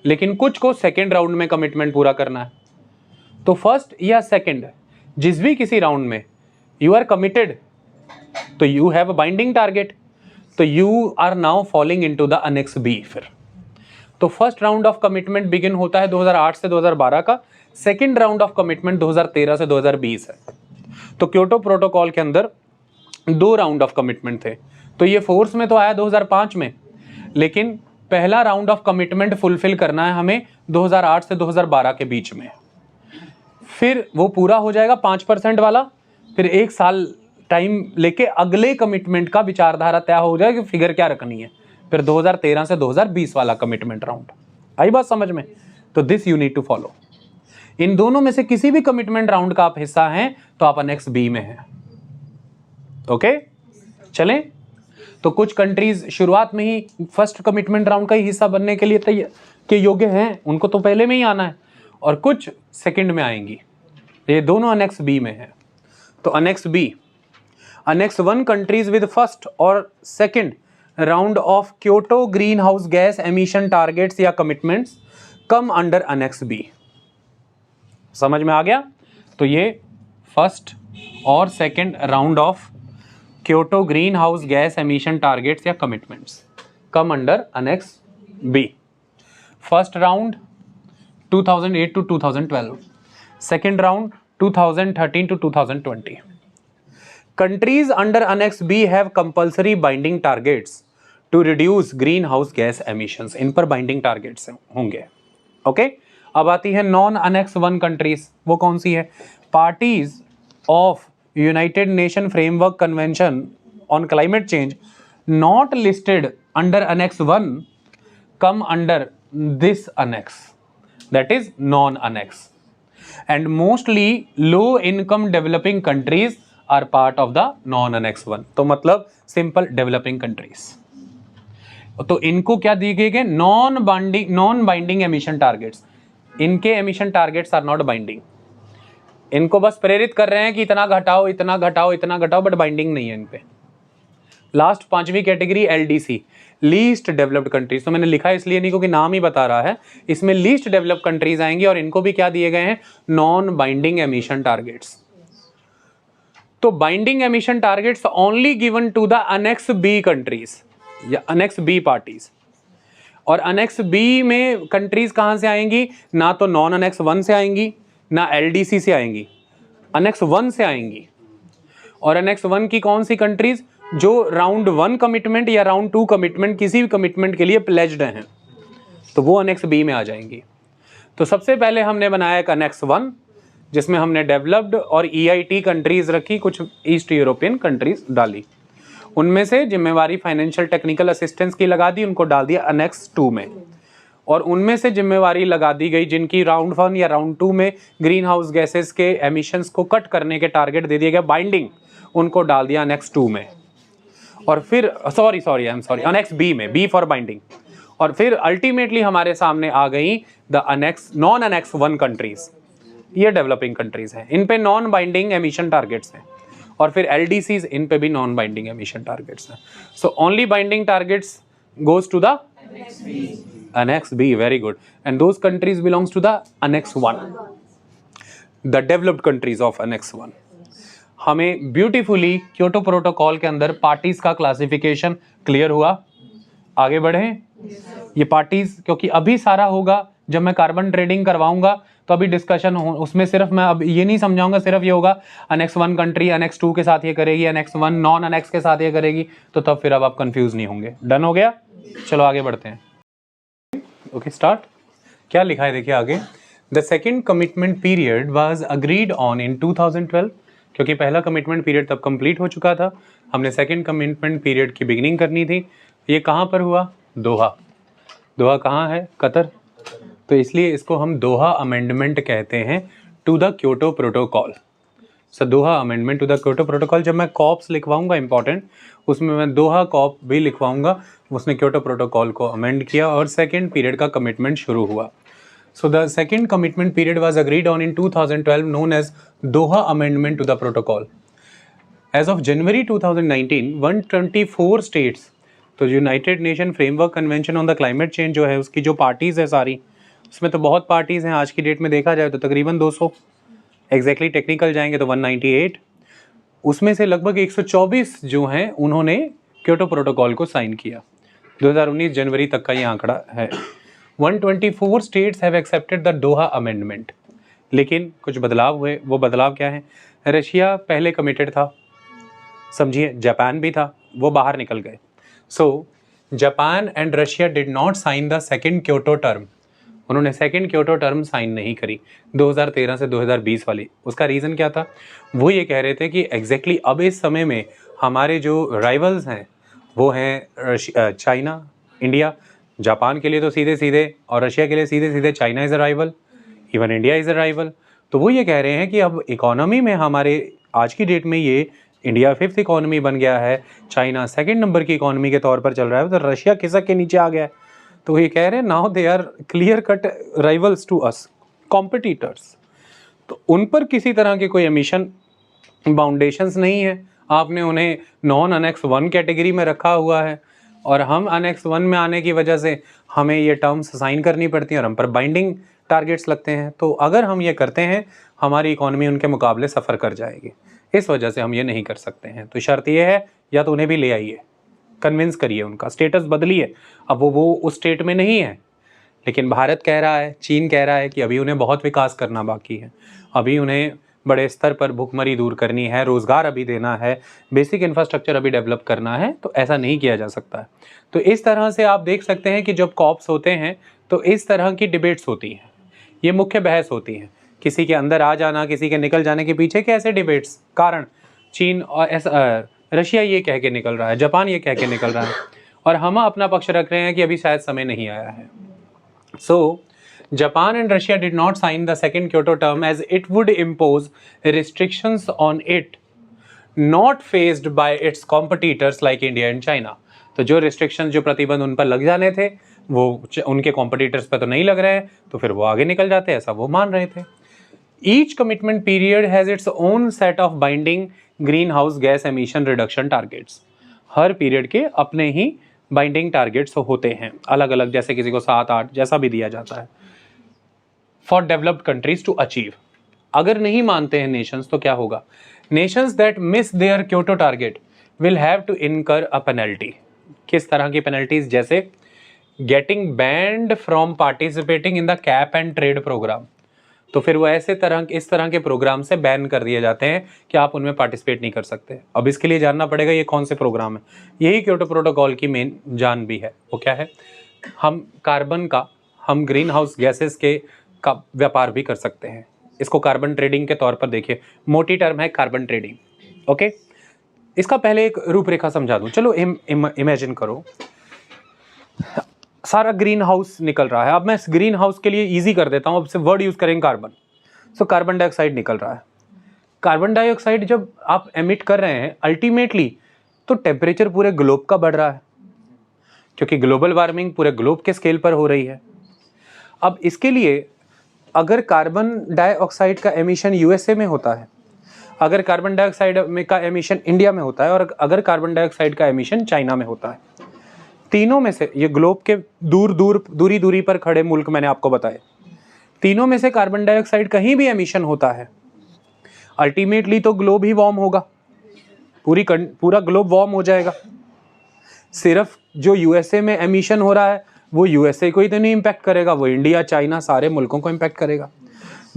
A: लेकिन कुछ को सेकेंड राउंड में कमिटमेंट पूरा करना है। तो फर्स्ट या सेकेंड जिस भी किसी राउंड में you are committed, तो you have a binding target, तो you are now falling into the annex B। फिर तो first round of commitment begin होता है 2008 से 2012 का, सेकेंड राउंड ऑफ कमिटमेंट 2013 से 2020 है। तो क्योटो प्रोटोकॉल के अंदर 2 राउंड ऑफ कमिटमेंट थे, तो ये फोर्स में तो आया 2005 में, लेकिन पहला राउंड ऑफ कमिटमेंट फुलफिल करना है हमें 2008 से 2012 के बीच में। फिर वो पूरा हो जाएगा 5% वाला, फिर 1 साल टाइम लेके अगले कमिटमेंट का विचारधारा तय हो जाएगा कि फिगर क्या रखनी है। फिर 2013 से 2020 वाला कमिटमेंट राउंड। आई बात समझ में? तो this you need to follow. इन दोनों में से किसी भी कमिटमेंट राउंड का आप हिस्सा हैं तो आप अनेक्स बी में हैं। ओके, चलें। तो कुछ कंट्रीज शुरुआत में ही फर्स्ट कमिटमेंट राउंड का ही हिस्सा बनने के लिए तैयार के योग्य हैं, उनको तो पहले में ही आना है, और कुछ सेकंड में आएंगी। ये दोनों अनेक्स बी में है। तो annex B, annex 1 countries with first और second round of Kyoto green house gas emission targets या commitments come under annex B. समझ में आ गया? तो ये फर्स्ट और second round of Kyoto green house gas emission targets या commitments come under annex B. First round 2008 to 2012, second round 2013 to 2020। Countries under annex B have compulsory binding targets to reduce green house gas emissions. इन पर binding targets होंगे। Okay, अब आती है non annex 1 countries. वो कौन सी है? Parties of United Nation framework convention on climate change not listed under annex 1 come under this annex, that is non-annex, and mostly low income developing countries are part of the non-annex 1। तो मतलब simple developing countries। तो इनको क्या दिए गए? Non binding emission targets. इनके emission targets are not binding. इनको बस प्रेरित कर रहे हैं कि इतना घटाओ, इतना घटाओ, इतना घटाओ, बट बाइंडिंग नहीं है इन पे। लास्ट 5वीं category LDC, least developed countries. तो मैंने लिखा इसलिए नहीं क्योंकि नाम ही बता रहा है, इसमें लीस्ट डेवलप्ड कंट्रीज आएंगी और इनको भी क्या दिए गए हैं? Non binding emission targets. तो binding emission targets only given to the annex B countries या अनेक्स बी पार्टीज। और अनेक्स बी में कंट्रीज कहां से आएंगी? ना तो नॉन अनेक्स 1 से आएंगी, ना LDC से आएंगी, अनेक्स 1 से आएंगी। और अनेक्स 1 की कौन सी कंट्रीज? जो राउंड 1 कमिटमेंट या राउंड 2 कमिटमेंट, किसी भी कमिटमेंट के लिए प्लेज्ड हैं, तो वो अनेक्स बी में आ जाएंगी। तो सबसे पहले हमने बनाया एक अनेक्स 1 जिसमें हमने डेवलप्ड और EIT कंट्रीज रखी, कुछ ईस्ट यूरोपियन कंट्रीज डाली। उनमें से जिम्मेवारी फाइनेंशियल टेक्निकल असिस्टेंस की लगा दी, उनको डाल दिया अनेक्स 2 में। और उनमें से जिम्मेवारी लगा दी गई जिनकी राउंड 1 या राउंड 2 में ग्रीन हाउस गैसेस के एमिशंस को कट करने के टारगेट दे दिए गए बाइंडिंग, उनको डाल दिया अनेक्स 2 में। और फिर अनेक्स बी में, बी फॉर बाइंडिंग। और फिर अल्टीमेटली हमारे सामने आ गई द नॉन अनेक्स 1 कंट्रीज। ये डेवलपिंग कंट्रीज हैं, इन पे नॉन बाइंडिंग एमिशन टारगेट्स हैं। और फिर LDCs, इन पे भी नॉन बाइंडिंग एमिशन टारगेट्स हैं। So only binding targets goes to the annex B. Very good. And those countries belongs to the annex 1, the developed countries of annex 1। हमें beautifully Kyoto protocol के अंदर parties का classification clear हुआ। आगे बढ़ें। ये parties, क्योंकि अभी सारा होगा जब मैं कार्बन ट्रेडिंग करवाऊंगा तो अभी डिस्कशन हो, उसमें सिर्फ मैं अब ये नहीं समझाऊंगा सिर्फ ये होगा अनेक्स 1 कंट्री अनेक्स 2 के साथ ये करेगी, अनेक्स 1 नॉन अनेक्स के साथ ये करेगी, तो तब फिर अब आप कंफ्यूज नहीं होंगे। डन हो गया? चलो आगे बढ़ते हैं। Okay, start. क्या लिखा है देखिए आगे। The second commitment period was agreed on in 2012। क्योंकि पहला कमिटमेंट पीरियड तब कंप्लीट हो चुका था, हमने सेकंड कमिटमेंट पीरियड की बिगिनिंग करनी थी। ये कहाँ पर हुआ? दोहा। दोहा कहाँ है? कतर। तो इसलिए इसको हम दोहा अमेंडमेंट कहते हैं to the Kyoto protocol. So Doha amendment to the Kyoto protocol. जब मैं कॉप्स लिखवाऊंगा इंपॉर्टेंट, उसमें मैं दोहा कॉप भी लिखवाऊंगा। उसने क्योटो प्रोटोकॉल को अमेंड किया और सेकेंड पीरियड का कमिटमेंट शुरू हुआ। So the second commitment period was agreed on in 2012, known as Doha Amendment to the Protocol. As of January 2019, 124 states, तो United Nation framework convention on the climate change जो है उसकी जो parties है सारी, उसमें तो बहुत पार्टीज़ हैं। आज की डेट में देखा जाए तो तकरीबन 200, एग्जैक्टली टेक्निकल जाएंगे तो 198। उसमें से लगभग 124 जो हैं उन्होंने क्योटो प्रोटोकॉल को साइन किया। 2019 जनवरी तक का ये आंकड़ा है। 124 states have accepted the Doha amendment. लेकिन कुछ बदलाव हुए। वो बदलाव क्या है? रशिया पहले कमिटेड था, समझिए, जापान भी था, वो बाहर निकल गए। So Japan and Russia did not sign the second Kyoto term. उन्होंने सेकेंड क्योटो टर्म साइन नहीं करी 2013 से 2020 वाली। उसका रीज़न क्या था? वो ये कह रहे थे कि एग्जैक्टली अब इस समय में हमारे जो राइवल्स हैं वो हैं चाइना, इंडिया। जापान के लिए तो सीधे सीधे और रशिया के लिए सीधे सीधे China is a rival, even India is a rival. तो वो ये कह रहे हैं कि अब इकोनॉमी में हमारे आज की डेट में ये इंडिया 5th इकोनॉमी बन गया है, चाइना 2nd नंबर की इकोनॉमी के तौर पर चल रहा है, तो रशिया खिसक के नीचे आ गया है। तो ये कह रहे हैं now they are clear cut rivals to us, competitors. तो उन पर किसी तरह के कोई एमिशन बाउंडेशंस नहीं है। आपने उन्हें नॉन अनेक्स 1 कैटेगरी में रखा हुआ है और हम अनेक्स 1 में आने की वजह से हमें ये टर्म्स साइन करनी पड़ती हैं और हम पर बाइंडिंग टारगेट्स लगते हैं। तो अगर हम ये करते हैं हमारी इकोनॉमी उनके मुकाबले सफ़र कर जाएगी। इस वजह से हम ये नहीं कर सकते हैं। तो शर्त ये है या तो उन्हें भी ले आइए, कन्विंस करिए, उनका स्टेटस बदलिए। अब वो उस स्टेट में नहीं है, लेकिन भारत कह रहा है, चीन कह रहा है कि अभी उन्हें बहुत विकास करना बाकी है, अभी उन्हें बड़े स्तर पर भुखमरी दूर करनी है, रोज़गार अभी देना है, बेसिक इंफ्रास्ट्रक्चर अभी डेवलप करना है, तो ऐसा नहीं किया जा सकता है। तो इस तरह से आप देख सकते हैं कि जब कॉप्स होते हैं तो इस तरह की डिबेट्स होती हैं, ये मुख्य बहस होती है। किसी के अंदर आ जाना, किसी के निकल जाने के पीछे कैसे डिबेट्स, कारण चीन और रशिया ये कह के निकल रहा है, जापान ये कह के निकल रहा है, और हम अपना पक्ष रख रहे हैं कि अभी शायद समय नहीं आया है। सो Japan and Russia did not sign the second Kyoto term as it would impose restrictions on it not faced by its competitors like India and China. तो जो restrictions, जो प्रतिबंध उन पर लग जाने थे वो उनके competitors पर तो नहीं लग रहे हैं, तो फिर वो आगे निकल जाते, ऐसा वो मान रहे थे। Each commitment period has its own set of binding greenhouse gas emission reduction targets. Her period के अपने ही बाइंडिंग टारगेट्स होते हैं अलग अलग, जैसे किसी को 7-8 जैसा भी दिया जाता है for developed countries to achieve. अगर नहीं मानते हैं नेशंस तो क्या होगा? Nations that miss their Kyoto target will have to incur a penalty. किस तरह की पेनल्टीज? जैसे getting banned from participating in the cap and trade program. तो फिर वो इस तरह के प्रोग्राम से बैन कर दिए जाते हैं कि आप उनमें पार्टिसिपेट नहीं कर सकते। अब इसके लिए जानना पड़ेगा ये कौन से प्रोग्राम है। यही क्योटो प्रोटोकॉल की मेन जान भी है। वो क्या है? हम कार्बन का, हम ग्रीन हाउस गैसेस के का व्यापार भी कर सकते हैं। इसको कार्बन ट्रेडिंग के तौर पर देखिए, मोटी टर्म है कार्बन ट्रेडिंग। ओके, इसका पहले एक रूपरेखा समझा दूं। चलो इमेजिन करो सारा ग्रीन हाउस निकल रहा है। अब मैं इस ग्रीन हाउस के लिए इजी कर देता हूं, अब से वर्ड यूज करेंगे कार्बन। सो कार्बन डाइऑक्साइड निकल रहा है। कार्बन डाइऑक्साइड जब आप एमिट कर रहे हैं अल्टीमेटली, तो टेम्परेचर पूरे ग्लोब का बढ़ रहा है, क्योंकि ग्लोबल वार्मिंग पूरे ग्लोब के स्केल पर हो रही है। अब इसके लिए अगर कार्बन डाइऑक्साइड का एमिशन यूएसए में होता है, अगर कार्बन डाइऑक्साइड का एमिशन इंडिया में होता है, और अगर कार्बन डाइऑक्साइड का एमिशन चाइना में होता है, तीनों में से, ये ग्लोब के दूरी पर खड़े मुल्क मैंने आपको बताए, तीनों में से कार्बन डाइऑक्साइड कहीं भी एमिशन होता है, अल्टीमेटली तो ग्लोब ही वार्म होगा, पूरा ग्लोब वार्म हो जाएगा। सिर्फ जो यूएसए में एमिशन हो रहा है वो यूएसए को ही तो नहीं इम्पैक्ट करेगा, वो इंडिया, चाइना, सारे मुल्कों को इम्पैक्ट करेगा।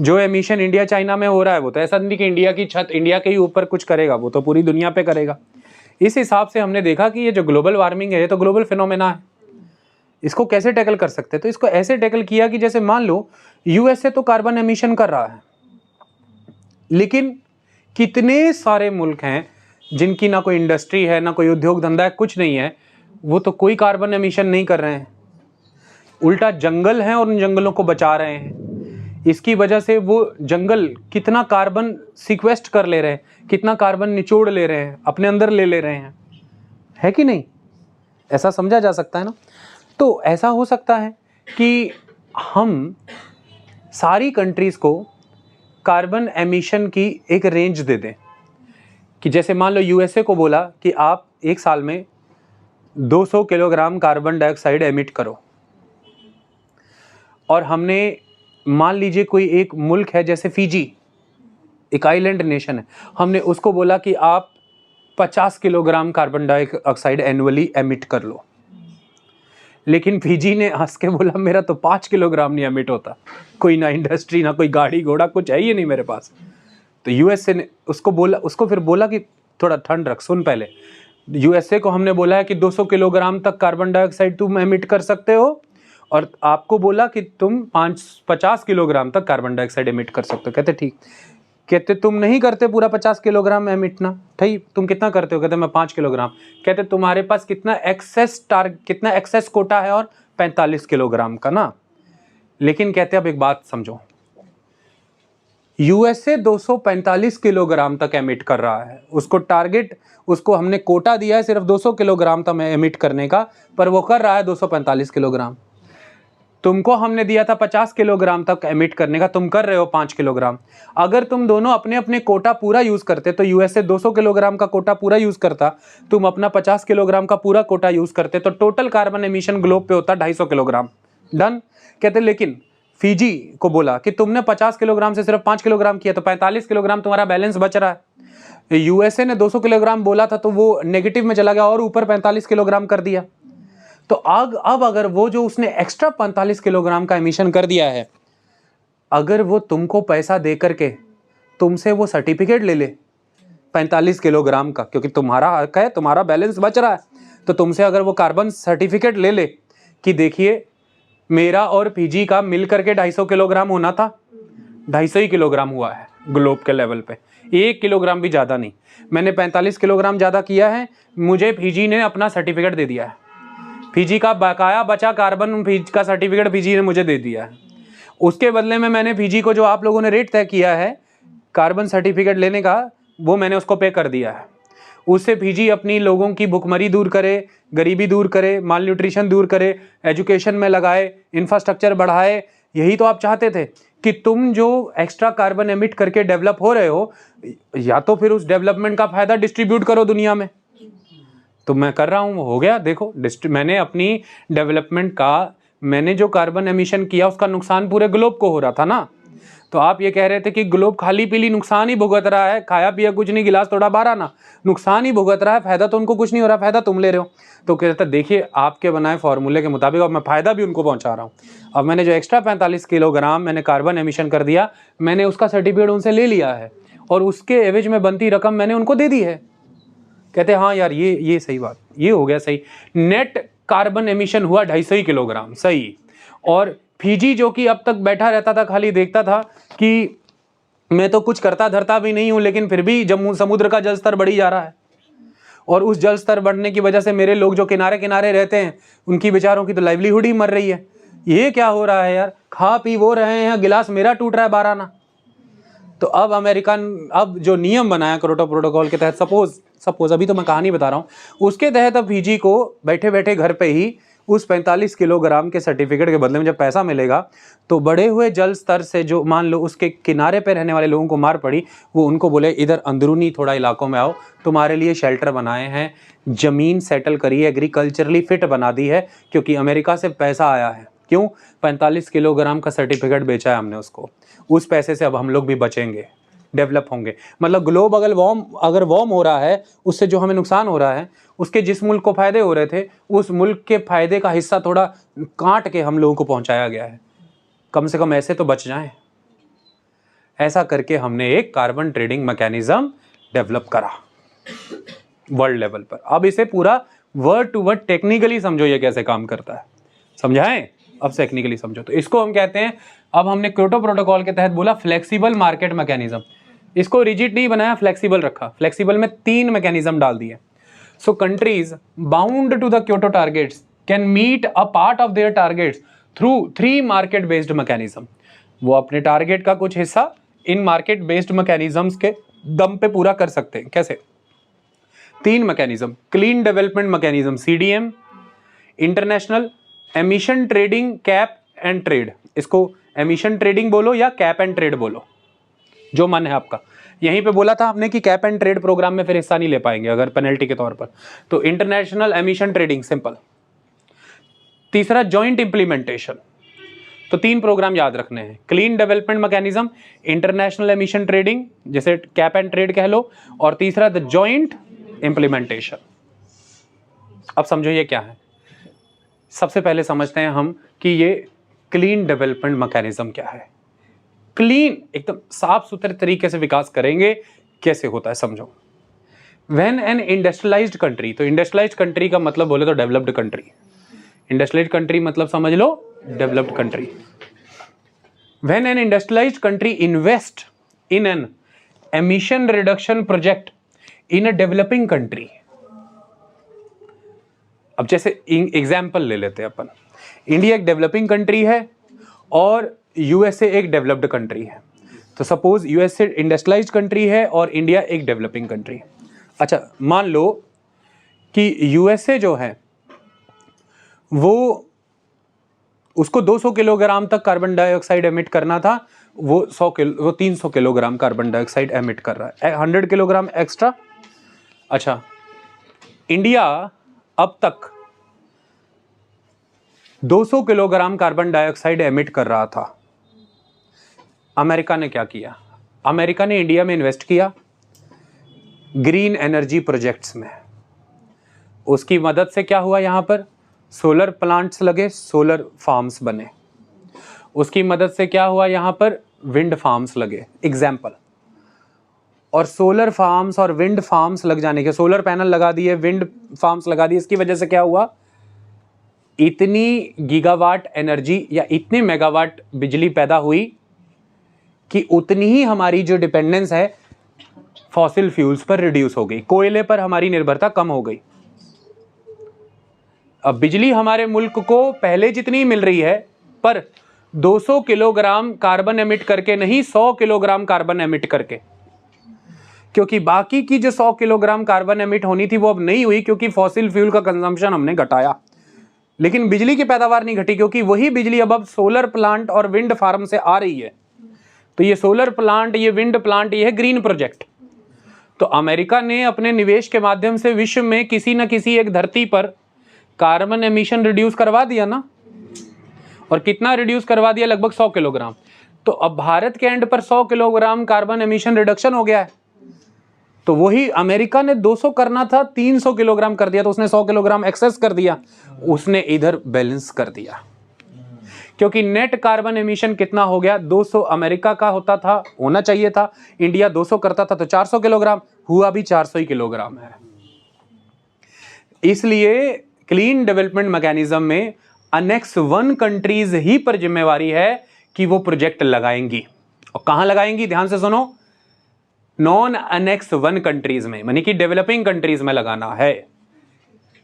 A: जो एमिशन इंडिया चाइना में हो रहा है वो तो ऐसा नहीं कि इंडिया की छत इंडिया के ही ऊपर कुछ करेगा, वो तो पूरी दुनिया पे करेगा। इस हिसाब से हमने देखा कि ये जो ग्लोबल वार्मिंग है ये तो ग्लोबल फिनोमेना है। इसको कैसे टैकल कर सकते हैं? तो इसको ऐसे टैकल किया कि जैसे मान लो यूएसए तो कार्बन एमिशन कर रहा है, लेकिन कितने सारे मुल्क हैं जिनकी ना कोई इंडस्ट्री है, ना कोई उद्योग धंधा है, कुछ नहीं है, वो तो कोई कार्बन एमिशन नहीं कर रहे हैं, उल्टा जंगल हैं और उन जंगलों को बचा रहे हैं। इसकी वजह से वो जंगल कितना कार्बन सिक्वेस्ट कर ले रहे हैं, कितना कार्बन निचोड़ ले रहे हैं, अपने अंदर ले रहे हैं, है कि नहीं? ऐसा समझा जा सकता है ना। तो ऐसा हो सकता है कि हम सारी कंट्रीज को कार्बन एमिशन की एक रेंज दे दें, कि जैसे मान लो यूएसए को बोला कि आप एक साल में 200 किलोग्राम कार्बन डाइऑक्साइड एमिट करो, और हमने मान लीजिए कोई एक मुल्क है जैसे फिजी, एक आइलैंड नेशन है, हमने उसको बोला कि आप 50 kilogram carbon dioxide annually emit कर लो, लेकिन फिजी ने हंस के बोला मेरा तो 5 किलोग्राम नहीं एमिट होता, कोई ना इंडस्ट्री, ना कोई गाड़ी घोड़ा, कुछ है ही नहीं मेरे पास। तो यूएसए ने उसको फिर बोला कि थोड़ा ठंड रख, सुन पहले, यूएसए को हमने बोला है कि 200 किलोग्राम तक कार्बन डाइऑक्साइड तुम एमिट कर सकते हो, और आपको बोला कि तुम 50 किलोग्राम तक कार्बन डाइऑक्साइड एमिट कर सकते हो। कहते ठीक। कहते तुम नहीं करते पूरा 50 किलोग्राम एमिट ना, ठीक, तुम कितना करते हो? कहते मैं 5 किलोग्राम। कहते तुम्हारे पास कितना एक्सेस कोटा है? और 45 किलोग्राम का ना। लेकिन कहते अब एक बात समझो, यूएसए 245 किलोग्राम तक एमिट कर रहा है, उसको टारगेट, उसको हमने कोटा दिया है सिर्फ 200 किलोग्राम तक एमिट करने का, पर वो कर रहा है 245 किलोग्राम। तुमको हमने दिया था 50 किलोग्राम तक एमिट करने का, तुम कर रहे हो 5 किलोग्राम। अगर तुम दोनों अपने अपने कोटा पूरा यूज करते, तो यूएसए 200 किलोग्राम का कोटा पूरा यूज करता, तुम अपना 50 किलोग्राम का पूरा कोटा यूज करते, तो टोटल कार्बन एमिशन ग्लोब पे होता 250 किलोग्राम। डन। कहते लेकिन फिजी को बोला कि तुमने 50 किलोग्राम से सिर्फ 5 किलोग्राम किया, तो 45 किलोग्राम तुम्हारा बैलेंस बच रहा है। यूएसए ने 200 किलोग्राम बोला था, तो वो नेगेटिव में चला गया और ऊपर 45 किलोग्राम कर दिया। तो अब अगर वो जो उसने एक्स्ट्रा 45 किलोग्राम का एमिशन कर दिया है, अगर वो तुमको पैसा दे करके तुमसे वो सर्टिफिकेट ले ले 45 किलोग्राम का, क्योंकि तुम्हारा हक है, तुम्हारा बैलेंस बच रहा है, तो तुमसे अगर वो कार्बन सर्टिफिकेट ले ले कि देखिए मेरा और पीजी का मिल करके 250 किलोग्राम होना था, 250 ही किलोग्राम हुआ है ग्लोब के लेवल पे, 1 किलोग्राम भी ज़्यादा नहीं, मैंने 45 किलोग्राम ज़्यादा किया है, मुझे पीजी ने अपना सर्टिफिकेट दे दिया है, पीजी का बकाया बचा कार्बन का सर्टिफिकेट पीजी ने मुझे दे दिया है। उसके बदले में मैंने पीजी को जो आप लोगों ने रेट तय किया है कार्बन सर्टिफिकेट लेने का, वो मैंने उसको पे कर दिया है। उससे पीजी अपनी लोगों की भुखमरी दूर करे, गरीबी दूर करे, माल न्यूट्रिशन दूर करे, एजुकेशन में लगाए, इंफ्रास्ट्रक्चर बढ़ाए। यही तो आप चाहते थे कि तुम जो एक्स्ट्रा कार्बन एमिट करके डेवलप हो रहे हो, या तो फिर उस डेवलपमेंट का फायदा डिस्ट्रीब्यूट करो दुनिया में। तो मैं कर रहा हूँ, हो गया। देखो मैंने अपनी डेवलपमेंट का, मैंने जो कार्बन एमिशन किया उसका नुकसान पूरे ग्लोब को हो रहा था ना। तो आप ये कह रहे थे कि ग्लोब खाली पीली नुकसान ही भुगत रहा है, खाया पिया कुछ नहीं, गिलास थोड़ा बारह ना, नुकसान ही भुगत रहा है, फायदा तो उनको कुछ नहीं हो रहा, फायदा तुम ले रहे हो। तो कहता देखिए आपके बनाए फॉर्मूले के मुताबिक अब मैं फायदा भी उनको पहुंचा रहा हूँ। अब मैंने जो एक्स्ट्रा 45 किलोग्राम मैंने कार्बन एमिशन कर दिया, मैंने उसका सर्टिफिकेट उनसे ले लिया है और उसके एवज में बनती रकम मैंने उनको दे दी है। कहते हाँ यार ये सही बात, ये हो गया सही। नेट कार्बन एमिशन हुआ 250 किलोग्राम, सही। और फीजी जो कि अब तक बैठा रहता था, खाली देखता था कि मैं तो कुछ करता धरता भी नहीं हूं, लेकिन फिर भी जम्मू समुद्र का जल स्तर बढ़ी जा रहा है, और उस जल स्तर बढ़ने की वजह से मेरे लोग जो किनारे किनारे रहते हैं उनकी बेचारों की तो लाइवलीहुड ही मर रही है। ये क्या हो रहा है यार, खा पी वो रहे हैं, गिलास मेरा टूट रहा है 12 ना। तो अब अमेरिकन, अब जो नियम बनाया क्योटो प्रोटोकॉल के तहत, सपोज अभी तो मैं कहानी बता रहा हूँ, उसके तहत अब फीजी को बैठे बैठे घर पे ही उस 45 किलोग्राम के सर्टिफिकेट के बदले में जब पैसा मिलेगा, तो बढ़े हुए जल स्तर से जो मान लो उसके किनारे पे रहने वाले लोगों को मार पड़ी, वो उनको बोले इधर अंदरूनी थोड़ा इलाकों में आओ, तुम्हारे लिए शेल्टर बनाए हैं, जमीन सेटल करी है, एग्रीकल्चरली फिट बना दी है, क्योंकि अमेरिका से पैसा आया है। क्यों? 45 किलोग्राम का सर्टिफिकेट बेचा है हमने उसको, उस पैसे से अब हम लोग भी बचेंगे, डेवलप होंगे। मतलब ग्लोब अगर वार्म हो रहा है, उससे जो हमें नुकसान हो रहा है, उसके जिस मुल्क को फायदे हो रहे थे, उस मुल्क के फायदे का हिस्सा थोड़ा काट के हम लोगों को पहुंचाया गया है। कम से कम ऐसे तो बच जाएं। ऐसा करके हमने एक कार्बन ट्रेडिंग मैकेनिज्म डेवलप करा वर्ल्ड लेवल पर। अब इसे पूरा वर्ड टू वर्ड टेक्निकली समझो ये कैसे काम करता है, समझाएं? अब टेक्निकली समझो तो इसको हम कहते हैं, अब हमने क्योटो प्रोटोकॉल के तहत बोला फ्लेक्सिबल मार्केट मैकेनिज्म। इसको रिजिड नहीं बनाया, फ्लेक्सिबल रखा। फ्लेक्सिबल में 3 मैकेनिज्म डाल दिए। So countries bound to the Kyoto targets can meet a part of their targets through 3 market based mechanism. वो अपने टारगेट का कुछ हिस्सा इन मार्केट बेस्ड मैकेनिज्म्स के दम पे पूरा कर सकते हैं। कैसे? 3 mechanism, clean development mechanism CDM, international emission trading cap and trade, इसको एमिशन ट्रेडिंग बोलो या कैप एंड ट्रेड बोलो, जो मन है आपका। यहीं पे बोला था हमने कि कैप एंड ट्रेड प्रोग्राम में फिर हिस्सा नहीं ले पाएंगे अगर पेनल्टी के तौर पर, तो इंटरनेशनल एमिशन ट्रेडिंग सिंपल। तीसरा जॉइंट इंप्लीमेंटेशन। तो 3 प्रोग्राम याद रखने हैं, clean development mechanism, international emission trading जैसे कैप एंड ट्रेड कह लो, और तीसरा द जॉइंट इंप्लीमेंटेशन। अब समझो ये क्या है। सबसे पहले समझते हैं हम कि ये क्लीन डेवलपमेंट मैकेनिज्म क्या है। क्लीन एकदम साफ सुथरे तरीके से विकास करेंगे, कैसे होता है समझो। व्हेन एन इंडस्ट्रियलाइज्ड कंट्री, तो इंडस्ट्रियलाइज्ड कंट्री का मतलब बोले तो डेवलप्ड कंट्री, इंडस्ट्रियलाइज्ड कंट्री मतलब समझ लो developed country. When an industrialized country invest in an emission reduction project in a developing country. अब जैसे एग्जाम्पल ले लेते हैं अपन, इंडिया एक डेवलपिंग कंट्री है और यूएसए एक डेवलप्ड कंट्री है। तो सपोज यूएसए इंडस्ट्रियलाइज्ड कंट्री है और इंडिया एक डेवलपिंग कंट्री। अच्छा, मान लो कि यूएसए जो है वो उसको 200 किलोग्राम तक कार्बन डाइऑक्साइड एमिट करना था, वो 300 किलोग्राम कार्बन डाइऑक्साइड एमिट कर रहा है, 100 किलोग्राम एक्स्ट्रा। अच्छा, इंडिया अब तक 200 किलोग्राम कार्बन डाइऑक्साइड एमिट कर रहा था। अमेरिका ने क्या किया? अमेरिका ने इंडिया में इन्वेस्ट किया ग्रीन एनर्जी प्रोजेक्ट्स में। उसकी मदद से क्या हुआ? यहां पर सोलर प्लांट्स लगे, सोलर फार्म्स बने। उसकी मदद से क्या हुआ? यहां पर विंड फार्म्स लगे। एग्जाम्पल, और सोलर फार्म्स और विंड फार्म्स लग जाने के, सोलर पैनल लगा दिए, विंड फार्म्स लगा दिए, इसकी वजह से क्या हुआ, इतनी गीगावाट एनर्जी या इतने मेगावाट बिजली पैदा हुई कि उतनी ही हमारी जो डिपेंडेंस है फॉसिल फ्यूल्स पर रिड्यूस हो गई, कोयले पर हमारी निर्भरता कम हो गई। अब बिजली हमारे मुल्क को पहले जितनी मिल रही है, पर 200 किलोग्राम कार्बन एमिट करके नहीं, 100 किलोग्राम कार्बन एमिट करके, क्योंकि बाकी की जो 100 किलोग्राम कार्बन एमिट होनी थी वो अब नहीं हुई, क्योंकि फॉसिल फ्यूल का कंजम्पशन हमने घटाया। लेकिन बिजली की पैदावार नहीं घटी, क्योंकि वही बिजली अब सोलर प्लांट और विंड फार्म से आ रही है। तो ये सोलर प्लांट, ये विंड प्लांट, ये है ग्रीन प्रोजेक्ट। तो अमेरिका ने अपने निवेश के माध्यम से विश्व में किसी न किसी एक धरती पर कार्बन एमिशन रिड्यूस करवा दिया ना। और कितना रिड्यूस करवा दिया, लगभग 100 किलोग्राम। तो अब भारत के एंड पर 100 किलोग्राम कार्बन एमिशन रिडक्शन हो गया है। तो वही अमेरिका ने 200 करना था, 300 किलोग्राम कर दिया, तो उसने 100 किलोग्राम एक्सेस कर दिया, उसने इधर बैलेंस कर दिया। क्योंकि नेट कार्बन एमिशन कितना हो गया, 200 अमेरिका का होता था, होना चाहिए था, इंडिया 200 करता था, तो 400 किलोग्राम हुआ, भी 400 ही किलोग्राम है। इसलिए क्लीन डेवलपमेंट मैकेनिज्म में अनेक्स 1 कंट्रीज ही पर जिम्मेवारी है कि वो प्रोजेक्ट लगाएंगी। और कहां लगाएंगी, ध्यान से सुनो, नॉन अनेक्स 1 कंट्रीज में, यानी कि डेवलपिंग कंट्रीज में लगाना है।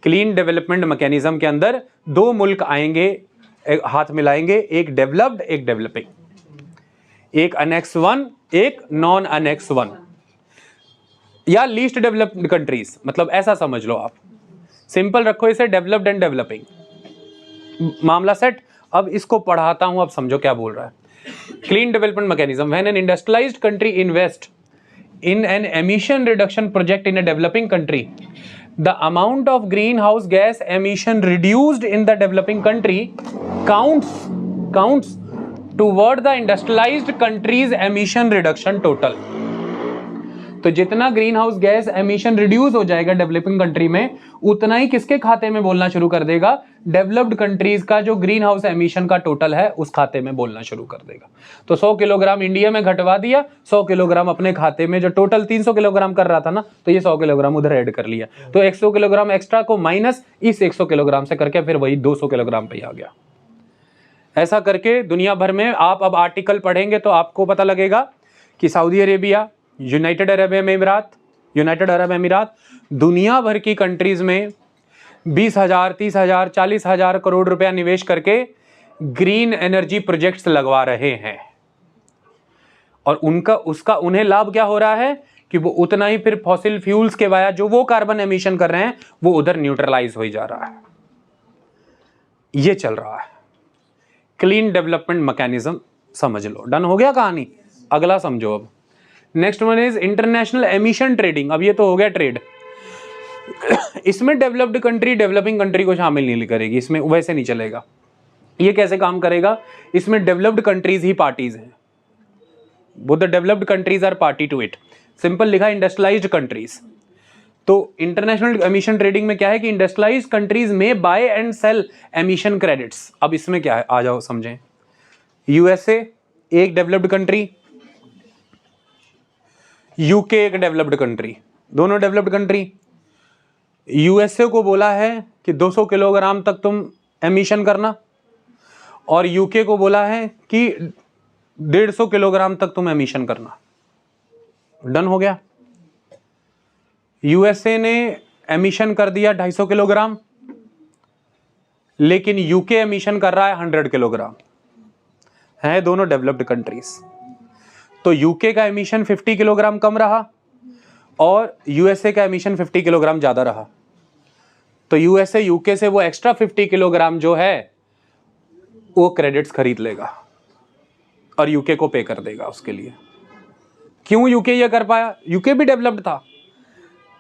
A: क्लीन डेवलपमेंट मैकेनिज्म के अंदर 2 मुल्क आएंगे, हाथ मिलाएंगे, एक डेवलप्ड एक डेवलपिंग, एक अनेक्स 1 एक नॉन अनेक्स 1, या लीस्ट डेवलप्ड कंट्रीज, मतलब ऐसा समझ लो आप, सिंपल रखो इसे, डेवलप्ड एंड डेवलपिंग, मामला सेट। अब इसको पढ़ाता हूं, अब समझो क्या बोल रहा है। Clean development mechanism, when an industrialized country invest in an emission reduction project in a developing country, the amount of greenhouse gas emission reduced in the developing country counts toward the industrialized country's emission reduction total. तो जितना green house gas emission reduce हो जाएगा developing country में, उतना ही किसके खाते में बोलना शुरू कर देगा, डेवलप्ड कंट्रीज का जो ग्रीन हाउस एमिशन का टोटल है उस खाते में बोलना शुरू कर देगा। तो 100 किलोग्राम इंडिया में घटवा दिया, 100 किलोग्राम अपने खाते में, जो टोटल 300 किलोग्राम कर रहा था ना, तो ये 100 किलोग्राम उधर ऐड कर लिया, तो 100 किलोग्राम एक्स्ट्रा को माइनस इस 100 किलोग्राम से करके फिर वही 200 किलोग्राम पे आ गया। ऐसा करके दुनिया भर में आप अब आर्टिकल पढ़ेंगे तो आपको पता लगेगा कि सऊदी अरेबिया, यूनाइटेड अरब अमीरात दुनिया भर की कंट्रीज में 20,000, 30,000, 40,000 करोड़ रुपया निवेश करके ग्रीन एनर्जी प्रोजेक्ट्स लगवा रहे हैं। और उसका उन्हें लाभ क्या हो रहा है कि वो उतना ही फिर फॉसिल फ्यूल्स के वाया जो वो कार्बन एमिशन कर रहे हैं वो उधर न्यूट्रलाइज हो जा रहा है। ये चल रहा है क्लीन डेवलपमेंट मैकेनिज्म, समझ लो। डन हो गया कहानी। अगला समझो। अब next one is international emission trading. अब ये तो हो गया ट्रेड। इसमें डेवलप्ड कंट्री डेवलपिंग कंट्री को शामिल नहीं करेगी, इसमें वैसे नहीं चलेगा। ये कैसे काम करेगा, इसमें डेवलप्ड कंट्रीज ही पार्टीज हैं, वो the developed countries are party to it. Simple लिखा इंडस्ट्रियलाइज्ड कंट्रीज। तो इंटरनेशनल एमिशन ट्रेडिंग में क्या है कि इंडस्ट्रियलाइज्ड कंट्रीज में buy and sell emission credits. अब इसमें क्या है, आ जाओ समझें। यूएसए एक डेवलप्ड कंट्री, यूके एक डेवलप्ड कंट्री, दोनों डेवलप्ड कंट्री। यूएसए को बोला है कि 200 किलोग्राम तक तुम एमिशन करना, और यूके को बोला है कि 150 किलोग्राम तक तुम एमिशन करना। डन हो गया। यूएसए ने एमिशन कर दिया 250 किलोग्राम, लेकिन यूके एमिशन कर रहा है 100 किलोग्राम। है दोनों डेवलप्ड कंट्रीज। तो यूके का एमिशन 50 किलोग्राम कम रहा और यूएसए का एमिशन 50 किलोग्राम ज्यादा रहा। तो यूएसए यूके से वो एक्स्ट्रा 50 किलोग्राम जो है वो क्रेडिट्स खरीद लेगा और यूके को पे कर देगा उसके लिए। क्यों यूके ये कर पाया, यूके भी डेवलप्ड था,